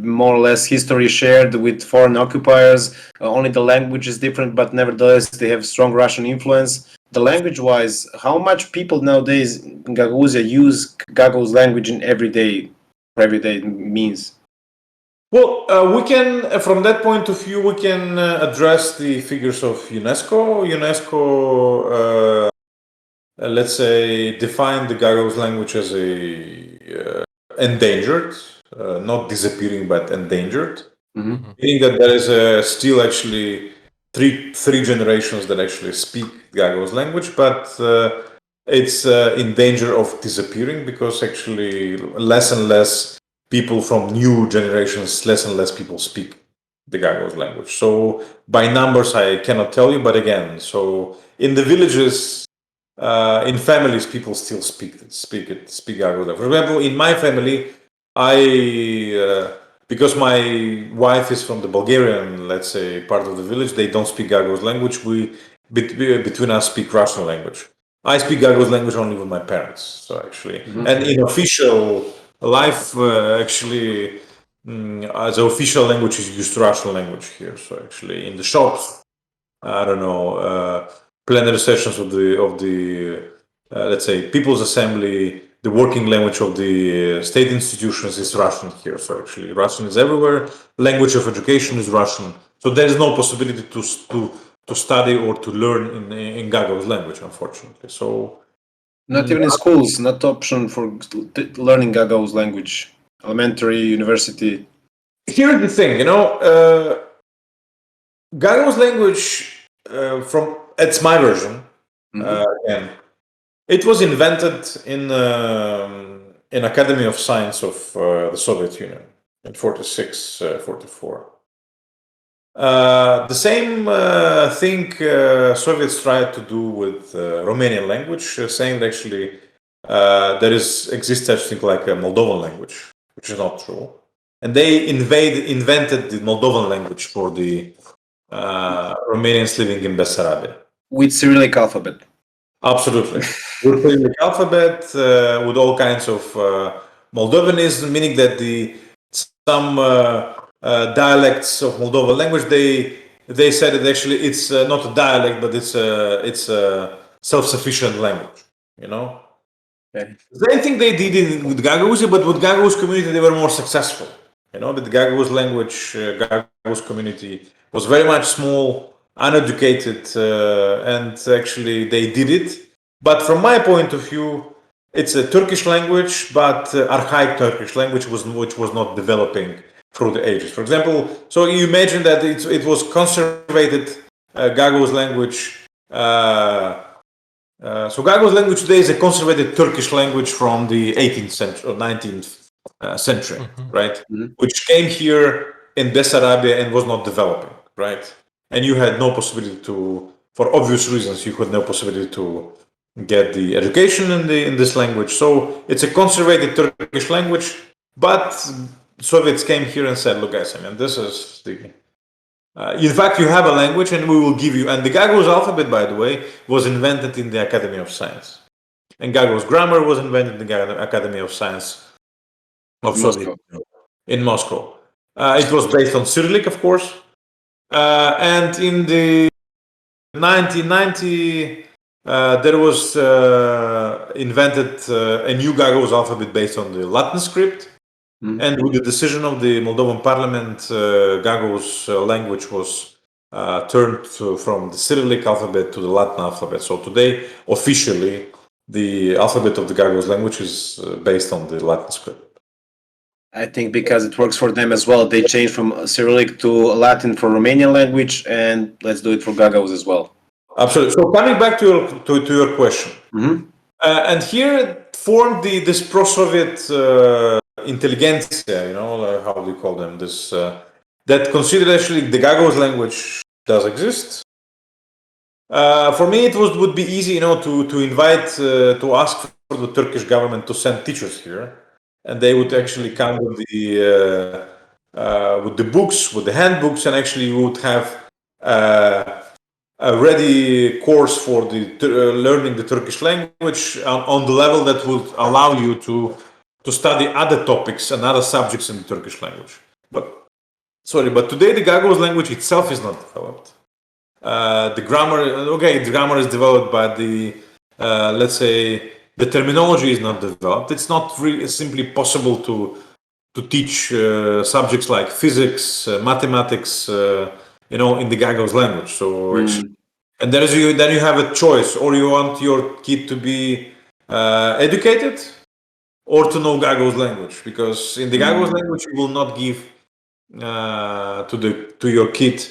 more or less history shared with foreign occupiers. Only the language is different, but nevertheless they have strong Russian influence. The language-wise, how much people nowadays in Gagauzia use Gagauz language in everyday means? Well, we can, from that point of view, we can address the figures of UNESCO. UNESCO, let's say, defined the Gagauz language as endangered, not disappearing, but endangered. Meaning that there is still actually three generations that actually speak Gagauz language, but it's in danger of disappearing because actually less and less people from new generations, less and less people speak the Gagauz language. So by numbers, I cannot tell you, but again, so in the villages, in families, people still speak Gagauz. For example, in my family, because my wife is from the Bulgarian, let's say, part of the village, they don't speak Gagauz language. between us speak Russian language. I speak Gagauz language only with my parents. So actually, and in official life, as official language is used Russian language here. So actually, in the shops, I don't know, plenary sessions of the let's say People's Assembly, the working language of the state institutions is Russian here. So actually, Russian is everywhere. Language of education is Russian. So there is no possibility to study or to learn in Gagauz language, unfortunately. So Not even in schools, not option for learning Gagauz language, elementary, university. here's the thing, Gagauz language, it's my version. Again, it was invented in Academy of Science of the Soviet Union in 46, 44. The same thing Soviets tried to do with Romanian language, saying that actually there exists such thing like a Moldovan language, which is not true. And they invented the Moldovan language for the Romanians living in Bessarabia. With Cyrillic alphabet. Absolutely. With Cyrillic alphabet, with all kinds of Moldovanism, meaning that some dialects of Moldovan language, they said that actually it's not a dialect, but it's a self-sufficient language, Okay. The same thing they did with Gagauzia, but with Gagauz community, they were more successful. The Gagauz language, Gagauz community was very much small, uneducated, and actually they did it. But from my point of view, it's a Turkish language, but archaic Turkish language which was not developing through the ages. For example, so you imagine that it was conservated Gagauz language. So Gagauz language today is a conservated Turkish language from the 18th century or 19th century, right? Which came here in Bessarabia and was not developing, right? And you had no possibility for obvious reasons, you had no possibility to get the education in this language. So it's a conservated Turkish language, but Soviets came here and said, look guys, this is the... in fact, you have a language and we will give you... And the Gagauz alphabet, by the way, was invented in the Academy of Science. And Gagauz grammar was invented in the Academy of Science of Soviet in Moscow. It was based on Cyrillic, of course. And in the 1990, there was invented a new Gagauz alphabet based on the Latin script. And with the decision of the Moldovan parliament, Gagauz language was turned from the Cyrillic alphabet to the Latin alphabet. So today, officially, the alphabet of the Gagauz language is based on the Latin script. I think because it works for them as well, they changed from Cyrillic to Latin for Romanian language, and let's do it for Gagauz as well. Absolutely. So coming back to your question, and here formed this pro-Soviet intelligentsia, how do you call them? This that considered actually the Gagauz language does exist. For me, it would be easy, to invite, to ask for the Turkish government to send teachers here, and they would actually come with the books, with the handbooks, and actually you would have a ready course for learning the Turkish language on the level that would allow you to study other topics and other subjects in the Turkish language. But today the Gagauz language itself is not developed. The grammar is developed, but let's say the terminology is not developed. It's not really simply possible to teach subjects like physics, mathematics, in the Gagauz language. So, and then you have a choice, or you want your kid to be educated, or to know Gagauz language, because in the Gagauz language you will not give to your kid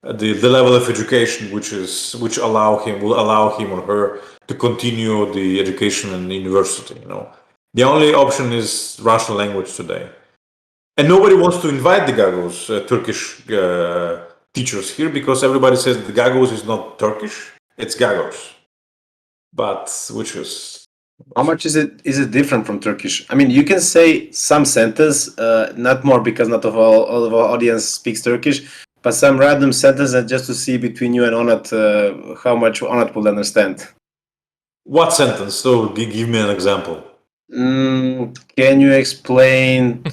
the level of education which will allow him or her to continue the education in the university. The only option is Russian language today, and nobody wants to invite the Gagauz Turkish teachers here, because everybody says the Gagauz is not Turkish, it's Gagauz, but which is... How much is it different from Turkish? You can say some sentence, not more, because not all of our audience speaks Turkish, but some random sentence just to see between you and Onat how much Onat will understand. What sentence? So give me an example. Can you explain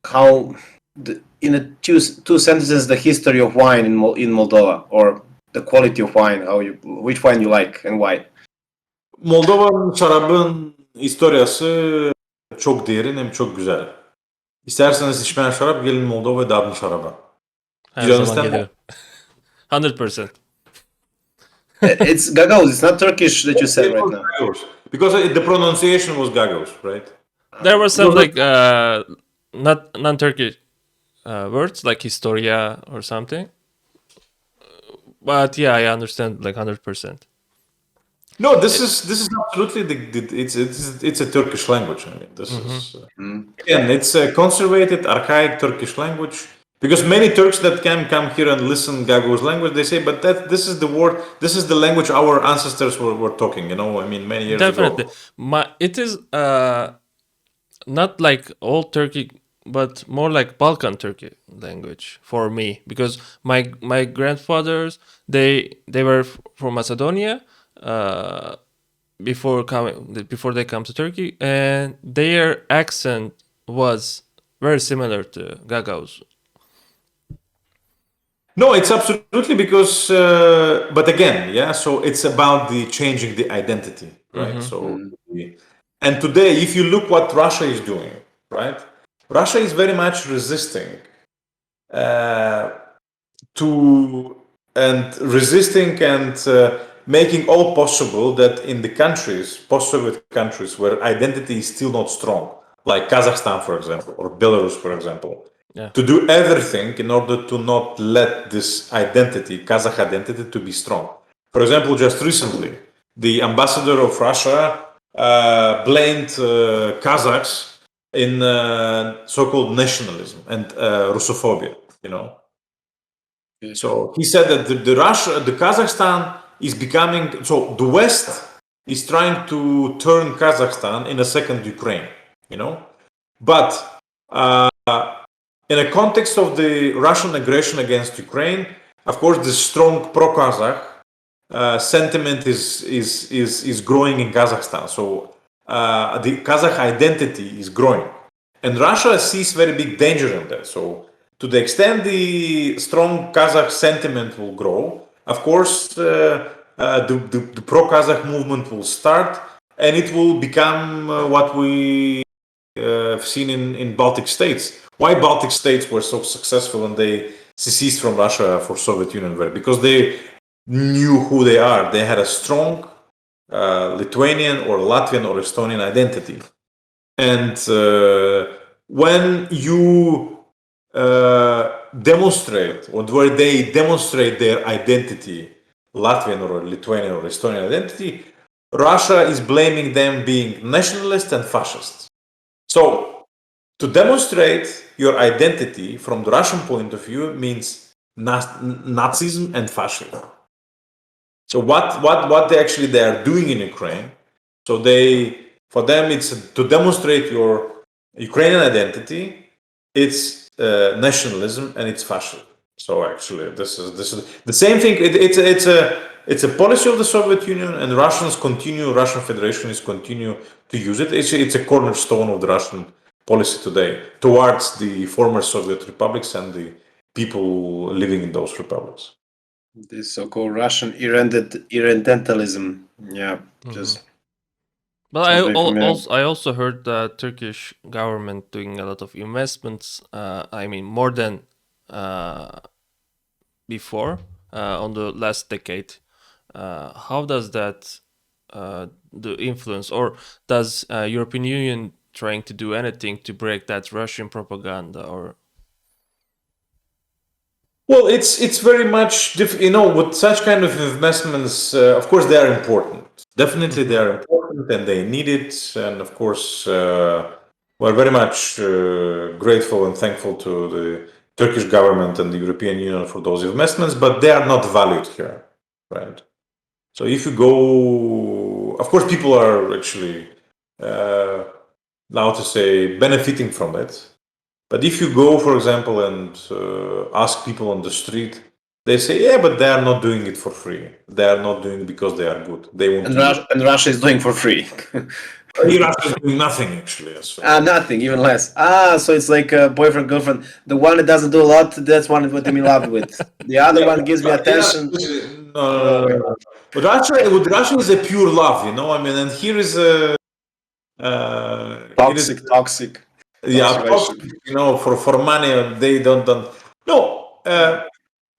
how, in two sentences, the history of wine in Moldova, or the quality of wine, which wine you like and why? Moldova'nın şarabın historiası çok derin hem çok güzel. İsterseniz içmeyen şarap gelin Moldova ve dadın şaraba. Her You zaman understand? geliyorum. 100%. It's Gagauz. It's not Turkish that you said It right was now. Gagauz. Because the pronunciation was Gagauz, right? There were some like not non-Turkish words like historia or something. But yeah, I understand like 100%. No, this is absolutely it's a Turkish language. I mean, this is again, it's a conservated, archaic Turkish language. Because many Turks that come here and listen Gagauz language, they say, but this is the word, this is the language our ancestors were talking. You know, I mean, many years Definitely. ago. It is not like old Turkey, but more like Balkan Turkey language for me, because my grandfathers they were from Macedonia before they come to Turkey, and their accent was very similar to Gagauz. No, it's absolutely because, but again, yeah. So it's about the changing the identity, right? So, and today, if you look what Russia is doing, right? Russia is very much resisting and making all possible that in the countries, post-Soviet countries, where identity is still not strong, like Kazakhstan, for example, or Belarus, for example, to do everything in order to not let this identity, Kazakh identity, to be strong. For example, just recently, the ambassador of Russia blamed Kazakhs in so-called nationalism and Russophobia, you know. So he said that the Kazakhstan is becoming, so the West is trying to turn Kazakhstan in a second Ukraine, you know. But in a context of the Russian aggression against Ukraine, of course, the strong pro-Kazakh sentiment is growing in Kazakhstan. So the Kazakh identity is growing, and Russia sees very big danger in that. So to the extent the strong Kazakh sentiment will grow, of course, the pro-Kazakh movement will start, and it will become what we have seen in Baltic states. Why Baltic states were so successful and they seceded from Russia for Soviet Union? Because they knew who they are. They had a strong Lithuanian or Latvian or Estonian identity. And when you demonstrate, or where they demonstrate their identity, Latvian or Lithuanian or Estonian identity, Russia is blaming them being nationalist and fascist. So to demonstrate your identity from the Russian point of view means Nazism and fascism. So what they are doing in Ukraine? So for them it's to demonstrate your Ukrainian identity. It's nationalism and it's fascism. So actually, this is the same thing. It's a policy of the Soviet Union, and Russian Federation continue to use it. It's a cornerstone of the Russian policy today towards the former Soviet republics and the people living in those republics. This so-called Russian irredentalism. Yeah, just. But I also heard the Turkish government doing a lot of investments. I mean, more than before on the last decade. How does that the influence, or does European Union trying to do anything to break that Russian propaganda? Or well, it's very much with such kind of investments. Of course, they are important. Definitely, they are important, and they need it. And of course, we're very much grateful and thankful to the Turkish government and the European Union for those investments. But they are not valued here, right? So if you go, of course, people are actually now to say benefiting from it. But if you go, for example, and ask people on the street, they say, yeah, but they are not doing it for free. They are not doing it because they are good. They want to. And Russia is doing for free. Russia is doing nothing, actually. Nothing, even less. So it's like a boyfriend, girlfriend. The one that doesn't do a lot, that's one what I'm in love with. The other one gives me attention. No. But Russia is a pure love, you know. I mean, and here is a toxic. Yeah, toxic, you know, for money, they don't. No,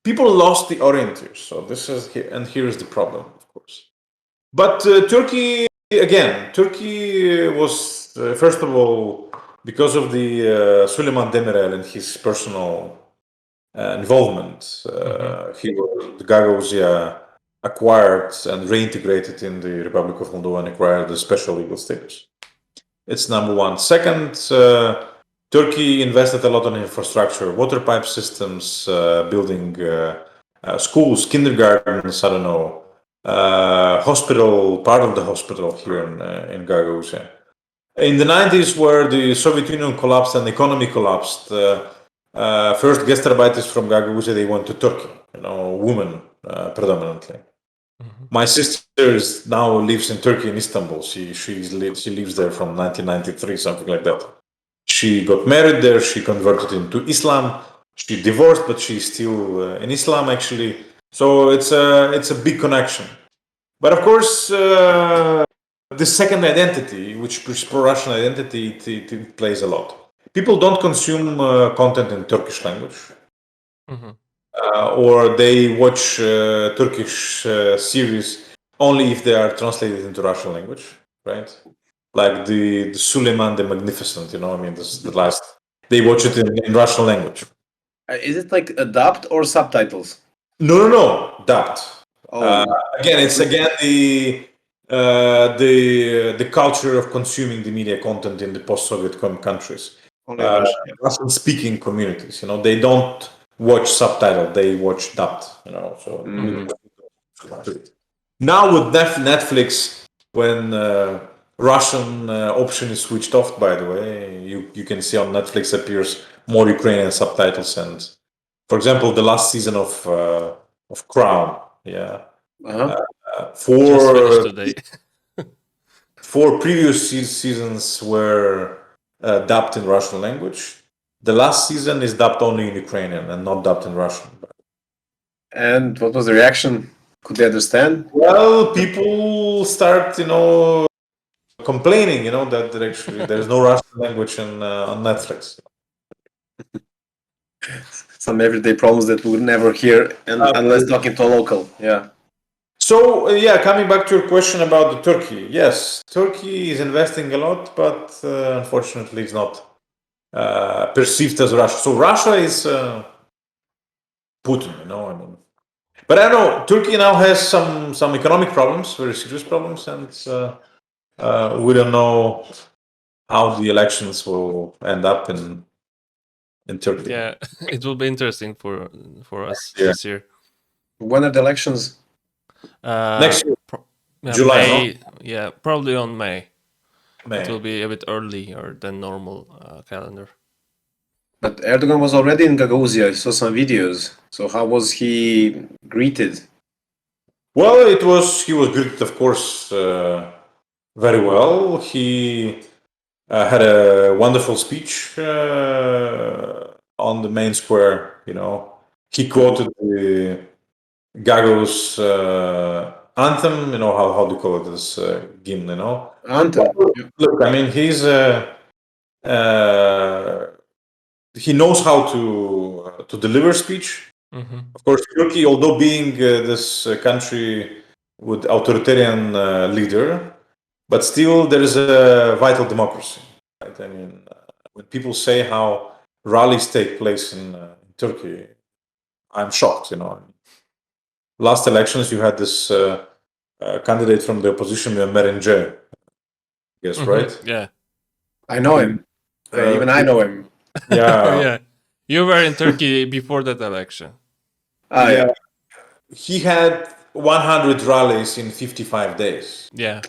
people lost the orienters. So this is here, and here is the problem, of course. But Turkey was first of all, because of the Süleyman Demirel and his personal involvement. The Gagauzia acquired and reintegrated in the Republic of Moldova and acquired a special legal status. It's number one. Second, Turkey invested a lot on infrastructure, water pipe systems, building schools, kindergartens, I don't know, hospital, part of the hospital here in Gagauzia. In the 90s, where the Soviet Union collapsed and the economy collapsed, first gastarbeiters from Gagauzia, they went to Turkey, you know, women predominantly. My sister now lives in Turkey, in Istanbul. She lives there from 1993, something like that. She got married there. She converted into Islam. She divorced, but she's still in Islam, actually. So it's a big connection. But of course, the second identity, which is pro-Russian identity, it plays a lot. People don't consume content in Turkish language. Or they watch Turkish series only if they are translated into Russian language, right? Like the Suleiman the Magnificent, you know, I mean, the last, they watch it in Russian language. Is it like dubbed or subtitles? No, dubbed. Oh. It's the culture of consuming the media content in the post-Soviet countries. Russian-speaking communities, you know, they don't watch subtitled, they watch dubbed, you know. So now with Netflix, when Russian option is switched off, by the way, you can see on Netflix appears more Ukrainian subtitles. And for example, the last season of Crown, four previous seasons were dubbed in Russian language. The last season is dubbed only in Ukrainian and not dubbed in Russian. And what was the reaction? Could they understand? Well, people start, you know, complaining, you know, that actually there's no Russian language on Netflix. Some everyday problems that we would never hear unless talking to a local. Yeah. So, coming back to your question about the Turkey. Yes, Turkey is investing a lot, but unfortunately it's not perceived as Russia. So Russia is Putin, you know, I mean. But I know Turkey now has some economic problems, very serious problems, and we don't know how the elections will end up in Turkey. Yeah, it will be interesting for us this year. When are the elections? Next year, July. May, no? Probably on May. May. It will be a bit earlier than normal calendar. But Erdogan was already in Gagauzia. I saw some videos. So how was he greeted? Well, he was greeted, of course, very well. He had a wonderful speech on the main square. You know, he quoted the Gagauz anthem. You know, how do you call it, this hymn? You know, anthem. Look, I mean, he knows how to deliver speech. Of course, Turkey, although being this country with authoritarian leader, but still there is a vital democracy. Right? I mean, when people say how rallies take place in Turkey, I'm shocked. You know, last elections you had this candidate from the opposition, Merince. Yes, right? Yeah, I know him. Even I know him. Yeah. Yeah. You were in Turkey before that election. Yeah. He had 100 rallies in 55 days. Yeah.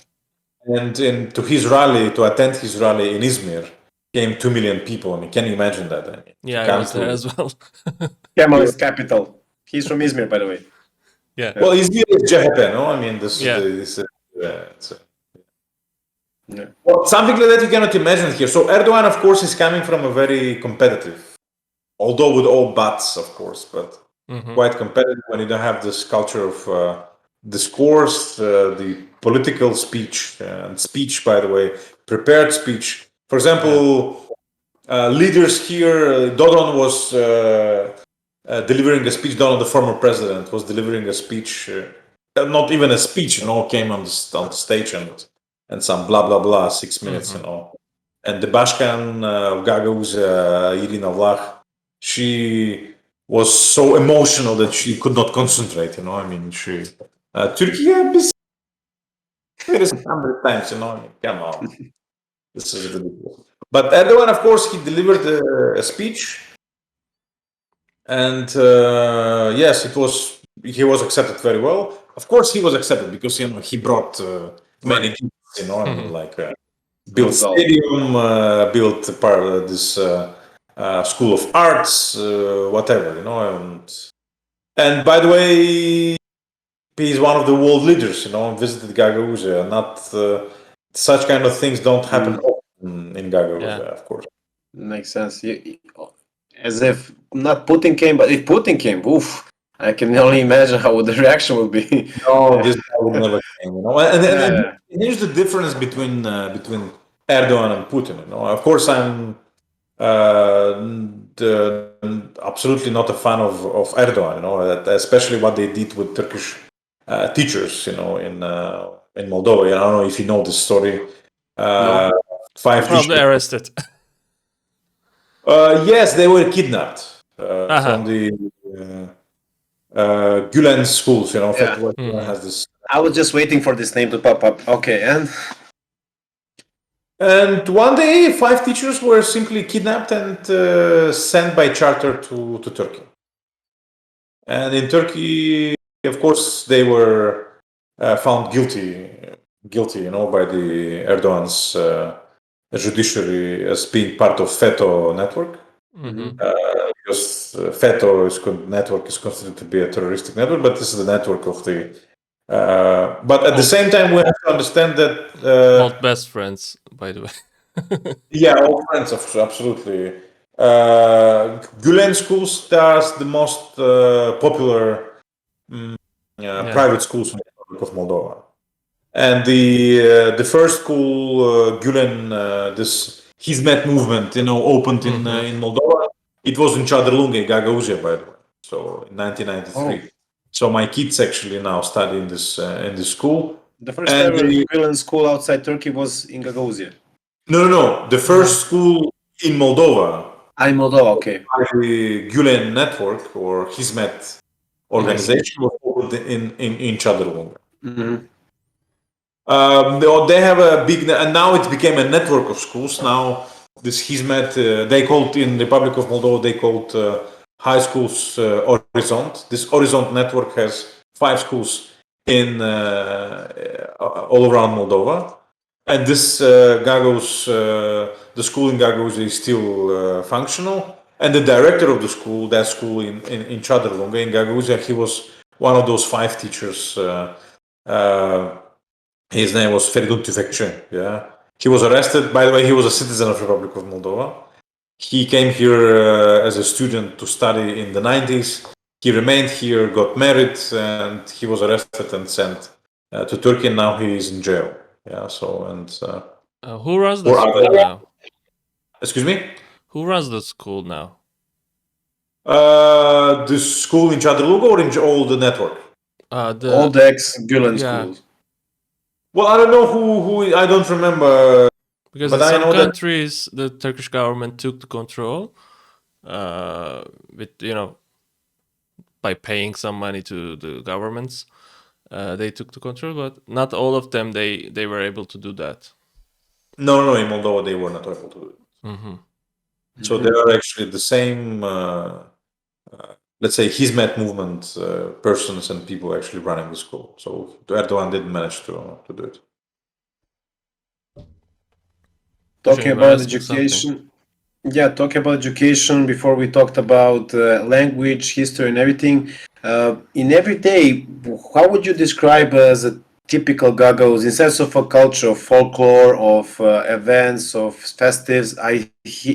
And to attend his rally in Izmir, came 2 million people. I mean, can you imagine that? I mean, Yeah, I come was there through. as well. Kemal is capital. He's from Izmir, by the way. Yeah. Well, Izmir is CHP, no? I mean, this Yeah. is Yeah. well, something like that you cannot imagine here. So Erdogan, of course, is coming from a very competitive, although with all buts, of course, but Mhm. quite competitive when you don't have this culture of discourse, the political speech, and speech, by the way, prepared speech. For example, leaders here, Dodon was delivering a speech. Dodon, the former president, was delivering a speech. Not even a speech, came on the stage and some blah blah blah, 6 minutes, And the Bashkan of Gagauz, Irina Vlach, she was so emotional that she could not concentrate. I mean, she Turkey is 100 times. I mean, come on, this is ridiculous. But Erdogan, of course, he delivered a speech, and yes, he was accepted very well. Of course, he was accepted because he brought many kids. I mean, like built stadium, built part of this school of arts, whatever. And by the way, he's one of the world leaders. Visited Gagauzia. Not such kind of things don't happen often in Gagauzia, of course. Makes sense. As if not Putin came, but if Putin came, oof, I can only imagine how the reaction would be. No, this guy would never came. And here's the difference between Erdogan and Putin. Of course, I'm absolutely not a fan of Erdogan. Especially what they did with Turkish teachers. In Moldova. I don't know if you know this story. No. 5 Probably teachers. arrested. Yes, they were kidnapped from the Gülen schools. Fethullah Gülen has this. I was just waiting for this name to pop up. Okay, And one day, 5 teachers were simply kidnapped and sent by charter to Turkey. And in Turkey, of course, they were found guilty, by the Erdogan's judiciary as being part of FETÖ network. Because FETÖ network is considered to be a terroristic network, but this is the network of the. But at the same time, we have to understand that. Old best friends, by the way. Yeah, all friends, absolutely. Gülen schools, they are the most popular private schools in the Republic of Moldova. And the first school, Gülen, this Hizmet movement, opened in Moldova. It was in Chadrlunga, Gagauzia, by the way. So in 1993. So my kids actually now study in this school. The first ever Gülen school outside Turkey was in Gagauzia. No. The first school in Moldova. In Moldova, okay. The Gülen network or Hizmet organization was opened in Chadrlunga. They have a big, and now it became a network of schools. Now this Hizmet, they called in the Republic of Moldova, they called high schools Horizont. This Horizont network has 5 schools in all around Moldova. And this Gagauz, the school in Gagauz is still functional. And the director of the school, that school in Chadrlunga, in Gagauzia, he was one of those 5 teachers. His name was Feridun Tüfekçi. Yeah, he was arrested. By the way, he was a citizen of the Republic of Moldova. He came here as a student to study in the 90s. He remained here, got married, and he was arrested and sent to Turkey. And now he is in jail. Yeah. So who runs the school now? Excuse me. Who runs the school now? The school in Chadrlunga or in all the network? All the ex-Gülen schools. Well, I don't know who. I don't remember. Because in some countries, the Turkish government took the control, with by paying some money to the governments, they took the control. But not all of them. They were able to do that. No. In Moldova, they were not able to do it. So they are actually the same. Let's say Hizmet movement persons and people actually running the school. So Erdogan didn't manage to do it. Talking about education. Yeah, talking about education before we talked about language, history, and everything. In every day, how would you describe as a typical Gagauz in sense of a culture, of folklore, of events, of festives?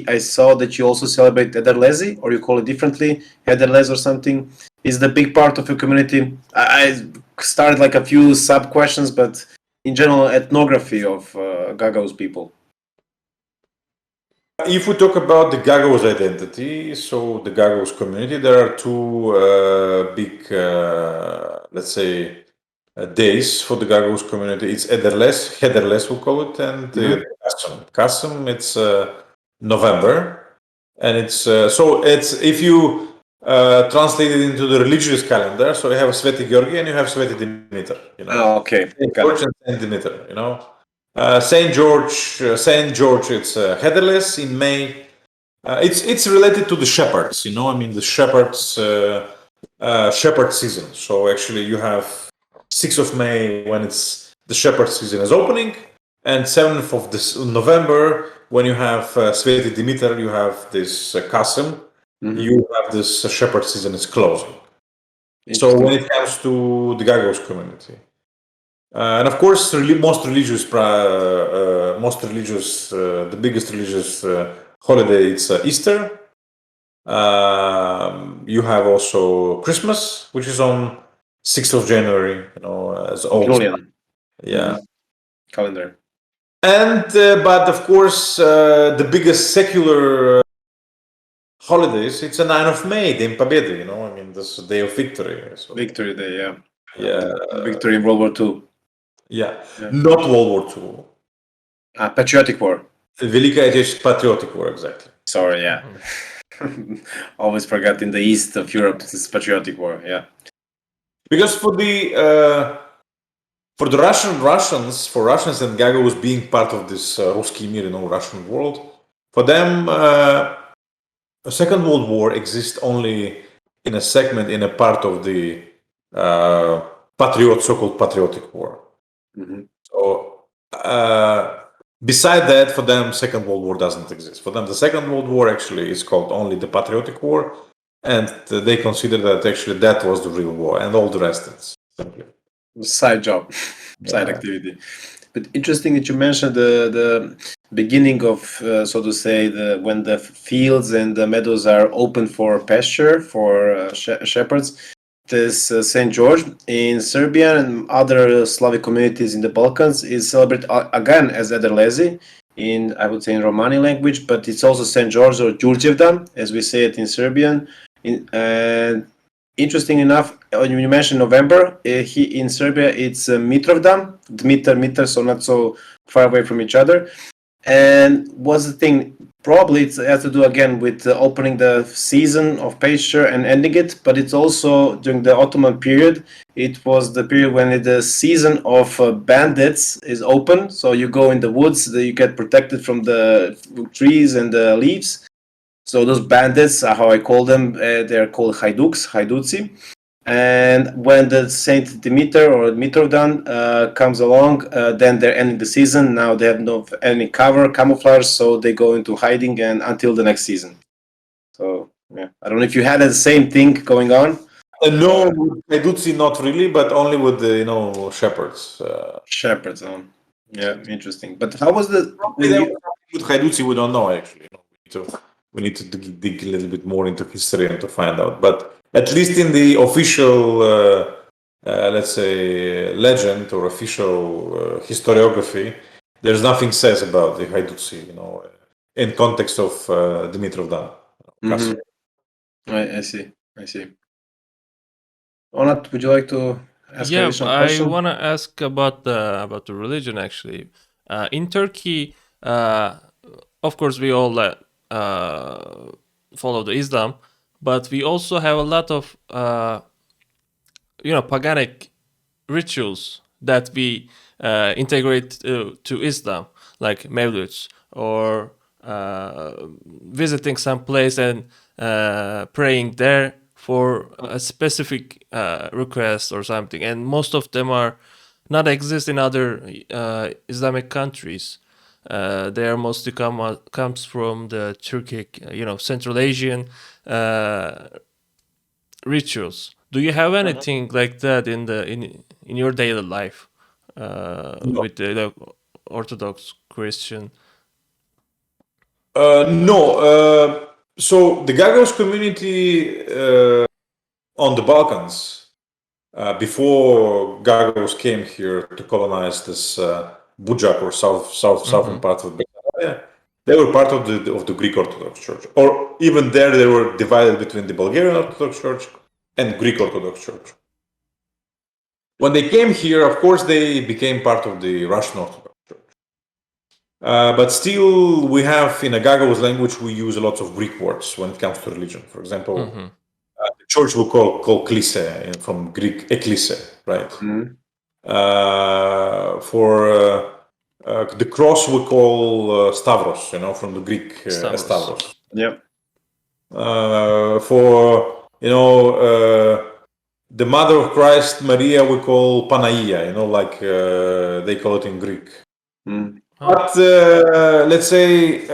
I saw that you also celebrate Ederlezi, or you call it differently, Ederlez or something. Is the big part of your community? I started like a few sub questions, but in general, ethnography of Gagauz people. If we talk about the Gagauz identity, so the Gagauz community, there are two big, let's say, days for the Gagauz community. It's Ederles we call it, and Kasım. Kasım, it's November, and it's so it's if you translate it into the religious calendar, so you have Sveti Georgi and you have Sveti Dimitar. You know, Okay, Saint George and Saint Dimitar. You know. Saint George, it's headerless in May. It's related to the shepherds, you know. I mean, the shepherds shepherd season. So actually, you have 6th of May when it's the shepherd season is opening, and 7th of this November when you have Sveti Dimitar, you have this Kasım, you have this shepherd season is closing. So when it comes to the Gagauz community. And of course, most religious, the biggest religious holiday it's Easter. You have also Christmas, which is on 6th of January. You know, as old. Julian. Yeah. Calendar. And but of course, the biggest secular holidays it's the 9th of May, День Победы. You know, I mean, this day of victory. So. Victory Day, yeah. Yeah. Victory in World War II. Yeah, not World War II. Patriotic War. Великая Отечественная Patriotic War, exactly. Sorry, yeah. Always forgot in the east of Europe, it's Patriotic War, yeah. Because for the Russians, for Russians and Gagauz being part of this Ruski Mir, you know, Russian world, for them, a Second World War exists only in a segment, in a part of the so-called Patriotic War. So, beside that, for them, Second World War doesn't exist. For them, the Second World War actually is called only the Patriotic War, and they consider that actually that was the real war, and all the rest is simply side job, side activity. But interesting that you mentioned the beginning of, so to say, when the fields and the meadows are open for pasture for shepherds. This St. George in Serbia and other Slavic communities in the Balkans is celebrated again as Ederlezi in, I would say, in Romani language, but it's also St. George or Đurđevdan, as we say it in Serbian. And interesting enough, when you mentioned November, in Serbia it's Mitrovdan, Dmitar, so not so far away from each other. And what's the thing? Probably it has to do again with opening the season of pasture and ending it, but it's also during the Ottoman period. It was the period when the season of bandits is open. So you go in the woods, you get protected from the trees and the leaves. So those bandits are how I call them. They're called Haiduci. And when the Saint Dimitar or Mitrovdan comes along, then they're ending the season. Now they have no any camouflage, so they go into hiding and until the next season. So yeah, I don't know if you had the same thing going on. No, Haiduci not really, but only with the shepherds. Shepherds, yeah, interesting. But how was the with Haiduci? We don't know actually. We need to dig a little bit more into history and to find out. But at least in the official, let's say, legend or official historiography, there's nothing says about the Haiduci, in context of Dimitrovdan. I see. Onat, would you like to ask a question? I want to ask about the religion actually. In Turkey, of course, we all follow the Islam, but we also have a lot of paganic rituals that we integrate to Islam, like Mevluds or visiting some place and praying there for a specific request or something. And most of them are not exist in other Islamic countries. they are mostly comes from the Turkic, Central Asian rituals. Do you have anything like that in your daily life No. with the Orthodox Christian? No. So the Gagauz community on the Balkans, before Gagauz came here to colonize this Budjak or southern part of Bessarabia, they were part of the Greek Orthodox Church, or even there they were divided between the Bulgarian Orthodox Church and Greek Orthodox Church. When they came here, of course, they became part of the Russian Orthodox Church. But still, we have in a Gagauz language, we use a lot of Greek words when it comes to religion. For example, the church we call klise, from Greek eklise, right? For the cross we call stavros, from the Greek stavros. Yeah. For the Mother of Christ, Maria, we call Panaia, like they call it in Greek. But let's say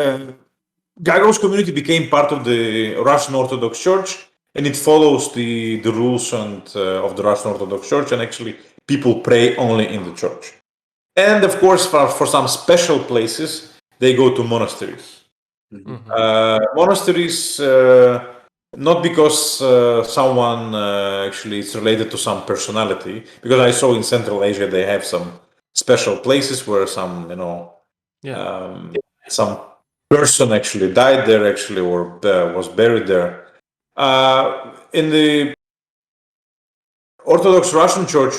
Gagauz community became part of the Russian Orthodox Church, and it follows the rules of the Russian Orthodox Church, and actually people pray only in the church. And of course, for some special places, they go to monasteries. Monasteries, not because someone actually is related to some personality, because I saw in Central Asia they have some special places where some some person actually died there or was buried there. In the Orthodox Russian Church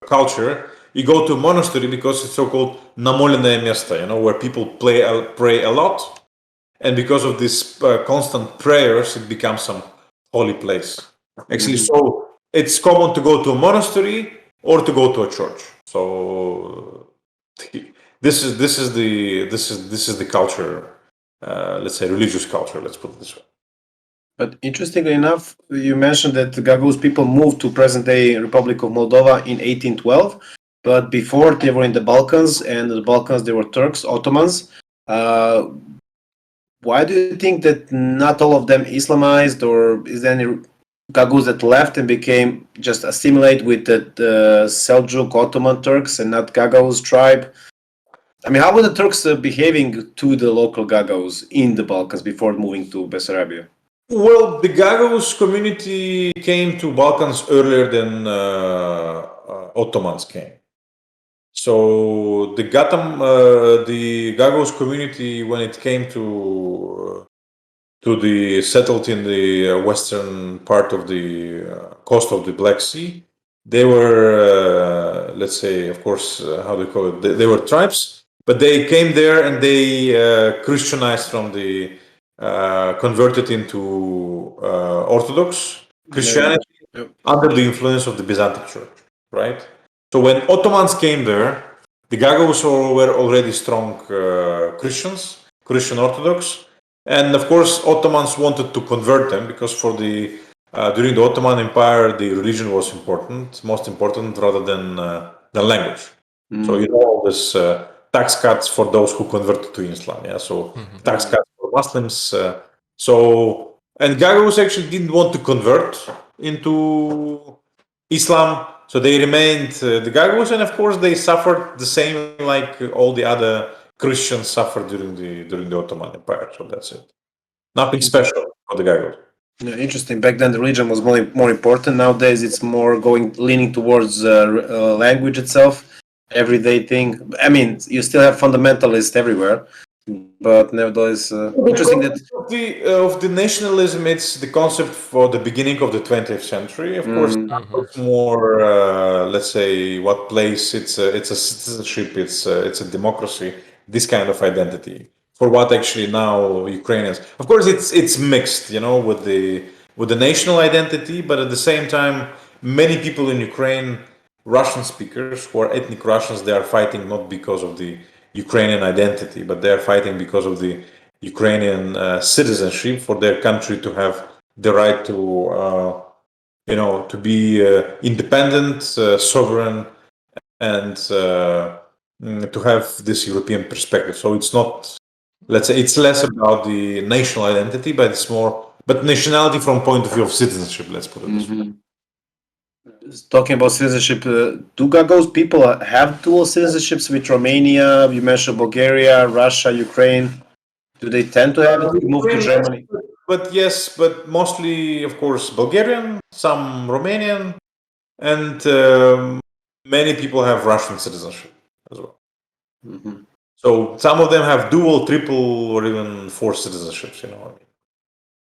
culture, you go to a monastery because it's so-called namolenное место, where people pray a lot, and because of this constant prayers, it becomes some holy place. Actually, so it's common to go to a monastery or to go to a church. So this is the culture. Let's say religious culture. Let's put it this way. But interestingly enough, you mentioned that the Gagauz people moved to present-day Republic of Moldova in 1812, but before they were in the Balkans, and in the Balkans they were Turks, Ottomans. Why do you think that not all of them Islamized, or is there any Gagauz that left and became just assimilate with the Seljuk Ottoman Turks and not Gagauz tribe? I mean, how were the Turks behaving to the local Gagauz in the Balkans before moving to Bessarabia? Well, the Gagauz community came to Balkans earlier than Ottomans came. So the Gagauz community, when it came to the settled in the western part of the coast of the Black Sea, they were, let's say, of course, how do you call it? They were tribes, but they came there and they Christianized from the converted into Orthodox Christianity under the influence of the Byzantine Church, right? So when Ottomans came there, the Gagauz were already strong Christian Orthodox, and of course Ottomans wanted to convert them because during the Ottoman Empire the religion was most important rather than language. So all this tax cuts for those who converted to Islam, so tax cuts for Muslims. And Gagauz actually didn't want to convert into Islam, so they remained the Gagauz, and of course they suffered the same like all the other Christians suffered during the Ottoman Empire. So that's it. Nothing special for the Gagauz. Yeah, interesting. Back then, the religion was more important. Nowadays, it's more leaning towards language itself, everyday thing. I mean, you still have fundamentalists everywhere, but nevertheless, interesting that of the nationalism, it's the concept for the beginning of the 20th century. Of course, it's more, let's say, what place it's a citizenship, it's a democracy. This kind of identity. For what actually now Ukrainians, of course, it's mixed, with the national identity, but at the same time, many people in Ukraine, Russian speakers who are ethnic Russians, they are fighting not because of the Ukrainian identity, but they are fighting because of the Ukrainian citizenship, for their country to have the right to, to be independent, sovereign, and to have this European perspective. So it's not, let's say, it's less about the national identity, but it's more, but nationality from point of view of citizenship. Let's put it this way. Talking about citizenship, do Gagauz people have dual citizenships with Romania? You mentioned Bulgaria, Russia, Ukraine. Do they tend to have it? Move to Germany? But yes, but mostly, of course, Bulgarian, some Romanian, and many people have Russian citizenship as well. So some of them have dual, triple, or even four citizenships. You know what I mean?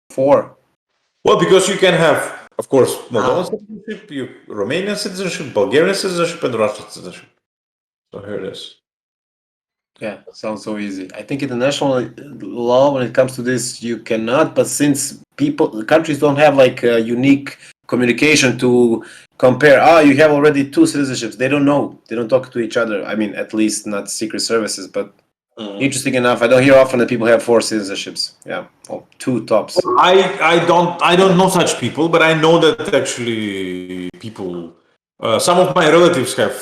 Four. Well, because you can have, of course, Moldovan citizenship, Romanian citizenship, Bulgarian citizenship, and Russian citizenship. So here it is. Yeah, sounds so easy. I think international law, when it comes to this, you cannot. But since countries don't have like a unique communication to compare, you have already two citizenships. They don't know. They don't talk to each other. I mean, at least not secret services. But interesting enough, I don't hear often that people have four citizenships. Yeah, two tops. I don't know such people, but I know that actually people. Some of my relatives have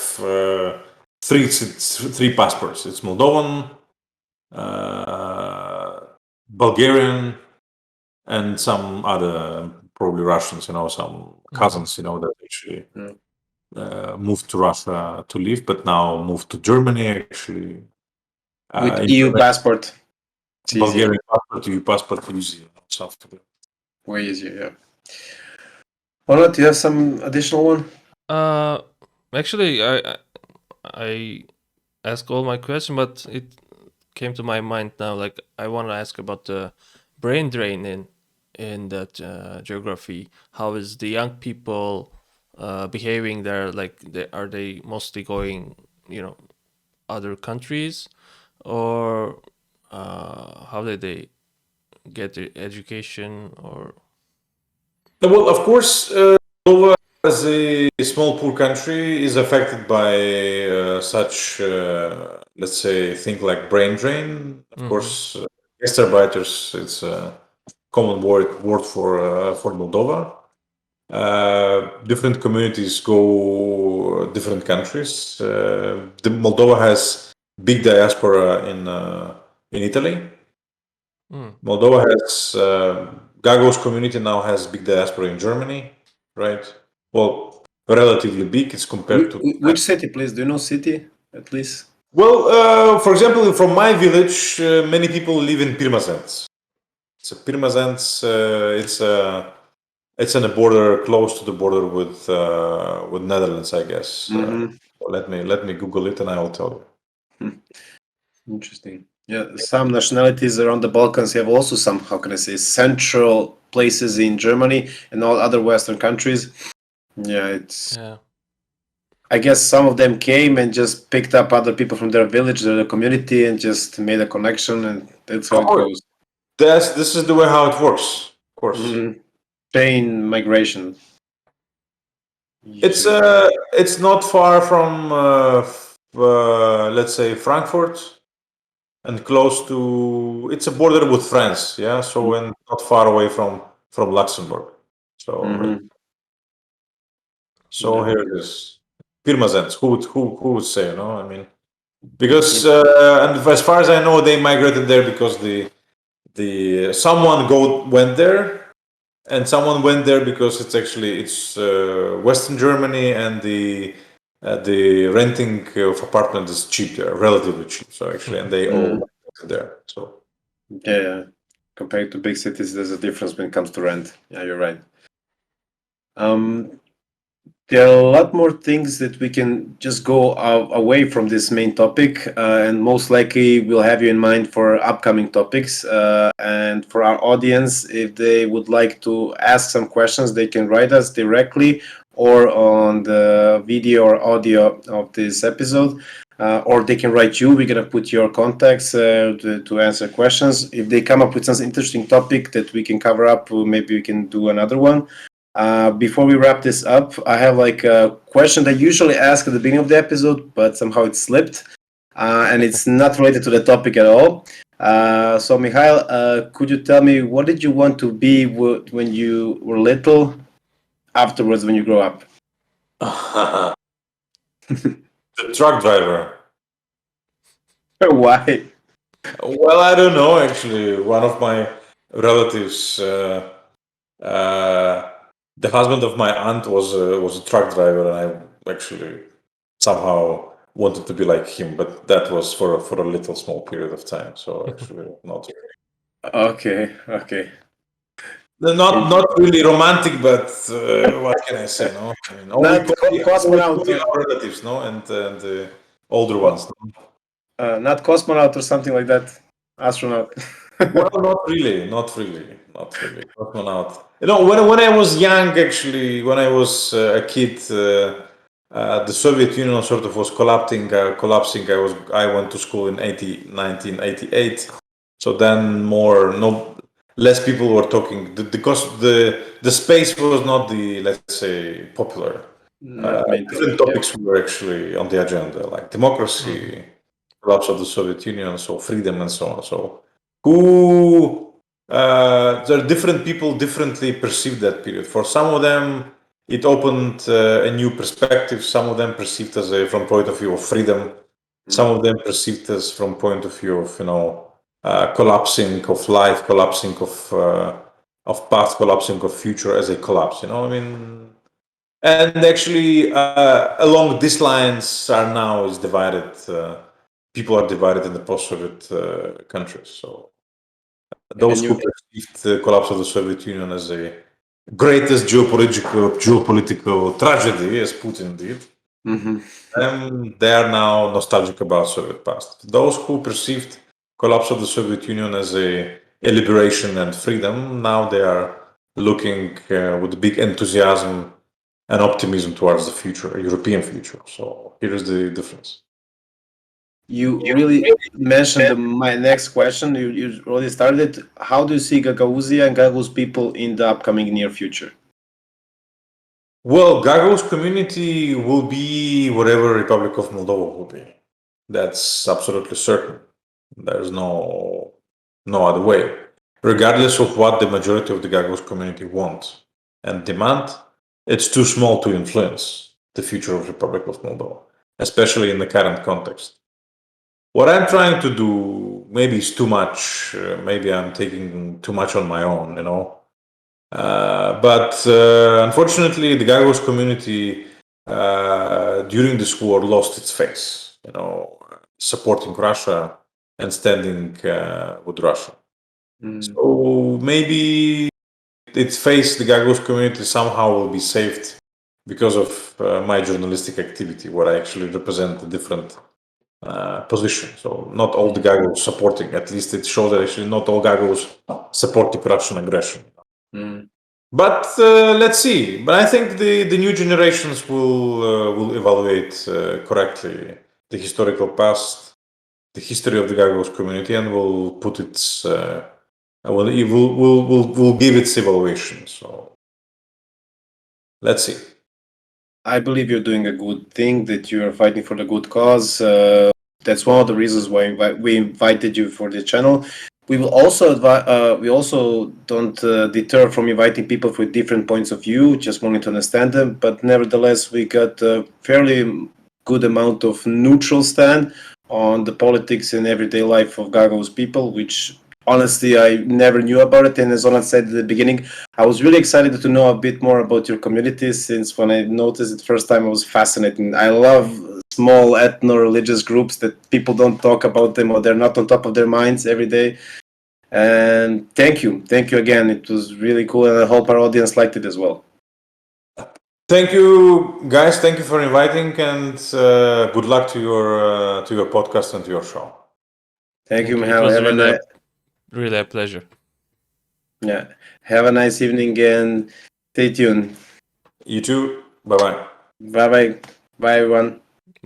three passports. It's Moldovan, Bulgarian, and some other, probably Russians. You know, some cousins. You know, that actually moved to Russia to live, but now moved to Germany. Actually, with EU passport. Bulgarian passport, EU passport, easy stuff to do. Way easier, yeah. Well, do you have some additional one? Actually, I asked all my question, but it came to my mind now. Like, I want to ask about the brain drain in that geography. How is the young people behaving there? Like, are they mostly going, other countries, or how did they get their education? Or well, of course, Moldova, as a small poor country, is affected by such, let's say, think like brain drain. Of course, Gastarbeiters, it's a common word for Moldova. Different communities go different countries. The Moldova has big diaspora in Italy. Moldova has Gagauz community now has big diaspora in Germany, right? Well, relatively big. It's compared to which city, please? Do you know city at least? Well, for example, from my village, many people live in Pirmazens. So Pirmazens, it's on the border, close to the border with Netherlands, I guess. Let me Google it, and I will tell you. Interesting. Yeah, some nationalities around the Balkans have also some, how can I say, central places in Germany and all other Western countries. Yeah, it's. Yeah. I guess some of them came and just picked up other people from their village, their community, and just made a connection, and that's how it goes. This is the way how it works, of course. Chain migration. It's not far from let's say Frankfurt, and close to, it's a border with France, yeah. So and not far away from Luxembourg. So here it is. Pirmazens. Who would say? You know, I mean, because and as far as I know, they migrated there because the someone went there, and someone went there because it's Western Germany, and the renting of apartment is cheap there, relatively cheap. So actually, and they all went there. So yeah, compared to big cities, there's a difference when it comes to rent. Yeah, you're right. There are a lot more things that we can just go away from this main topic, and most likely we'll have you in mind for upcoming topics. And for our audience, if they would like to ask some questions, they can write us directly or on the video or audio of this episode, or they can write you. We're going to put your contacts to answer questions. If they come up with some interesting topic that we can cover up, maybe we can do another one. Before we wrap this up, I have like a question that I usually ask at the beginning of the episode, but somehow it slipped, and it's not related to the topic at all. So, Mihail, could you tell me what did you want to be when you were little, afterwards when you grow up? the truck driver. Why? Well, I don't know. Actually, one of my relatives, the husband of my aunt, was a truck driver, and I actually somehow wanted to be like him, but that was for a little small period of time. So actually, not Okay, okay. not really romantic, but what can I say? No, I mean, only Not cosmonaut, only our relatives, no, and the older ones. No? not cosmonaut or something like that. Astronaut. Well, not really. Cosmonaut. You know, when I was young, actually, when I was a kid, the Soviet Union sort of was collapsing. Collapsing. I went to school in 1988. So then less people were talking because the space was not the, let's say, popular. Not main Different topic. Yeah. topics were actually on the agenda, like democracy, collapse of the Soviet Union, so freedom and so on. So there are different people differently perceive that period. For some of them, it opened a new perspective. Some of them perceived as from point of view of freedom. Some of them perceived as from point of view of collapsing of life, collapsing of past, collapsing of future as a collapse. I mean, and actually along these lines are now is divided. People are divided in the post-Soviet countries. So those And who perceived the collapse of the Soviet Union as a greatest geopolitical tragedy, as Putin did, they are now nostalgic about Soviet past. Those who perceived collapse of the Soviet Union as a liberation and freedom, now they are looking with big enthusiasm and optimism towards the future, European future. So here is the difference. You really mentioned my next question. You already started. How do you see Gagauzia and Gagauz people in the upcoming near future? Well, Gagauz community will be whatever Republic of Moldova will be. That's absolutely certain. There's no other way. Regardless of what the majority of the Gagauz community want and demand, it's too small to influence the future of Republic of Moldova, especially in the current context. What I'm trying to do maybe is too much. Maybe I'm taking too much on my own, but unfortunately, the Gagauz community during this war lost its face, supporting Russia and standing with Russia. So maybe its face, the Gagauz community, somehow will be saved because of my journalistic activity, where I actually represent a different position. So not all the Gagauz supporting, at least it shows that actually not all Gagauz support the Russian aggression. But let's see. But I think the new generations will evaluate correctly the historical past, the history of the Gagauz community, and will put its will give its evaluation. So let's see. I believe you're doing a good thing, that you are fighting for the good cause. That's one of the reasons why we invited you for the channel. We will also we also don't deter from inviting people with different points of view, just wanting to understand them. But nevertheless, we got a fairly good amount of neutral stand on the politics and everyday life of Gagauz people, which honestly I never knew about it. And as Onat said at the beginning, I was really excited to know a bit more about your community, since when I noticed it first time, I was fascinated. I love small ethno-religious groups that people don't talk about them, or they're not on top of their minds every day. And thank you again. It was really cool, and I hope our audience liked it as well. Thank you, guys. Thank you for inviting, and good luck to your podcast and to your show. Thank you, It Mihail. was Have really a pleasure. Yeah. Have a nice evening and stay tuned. You too. Bye bye. Bye bye. Bye everyone.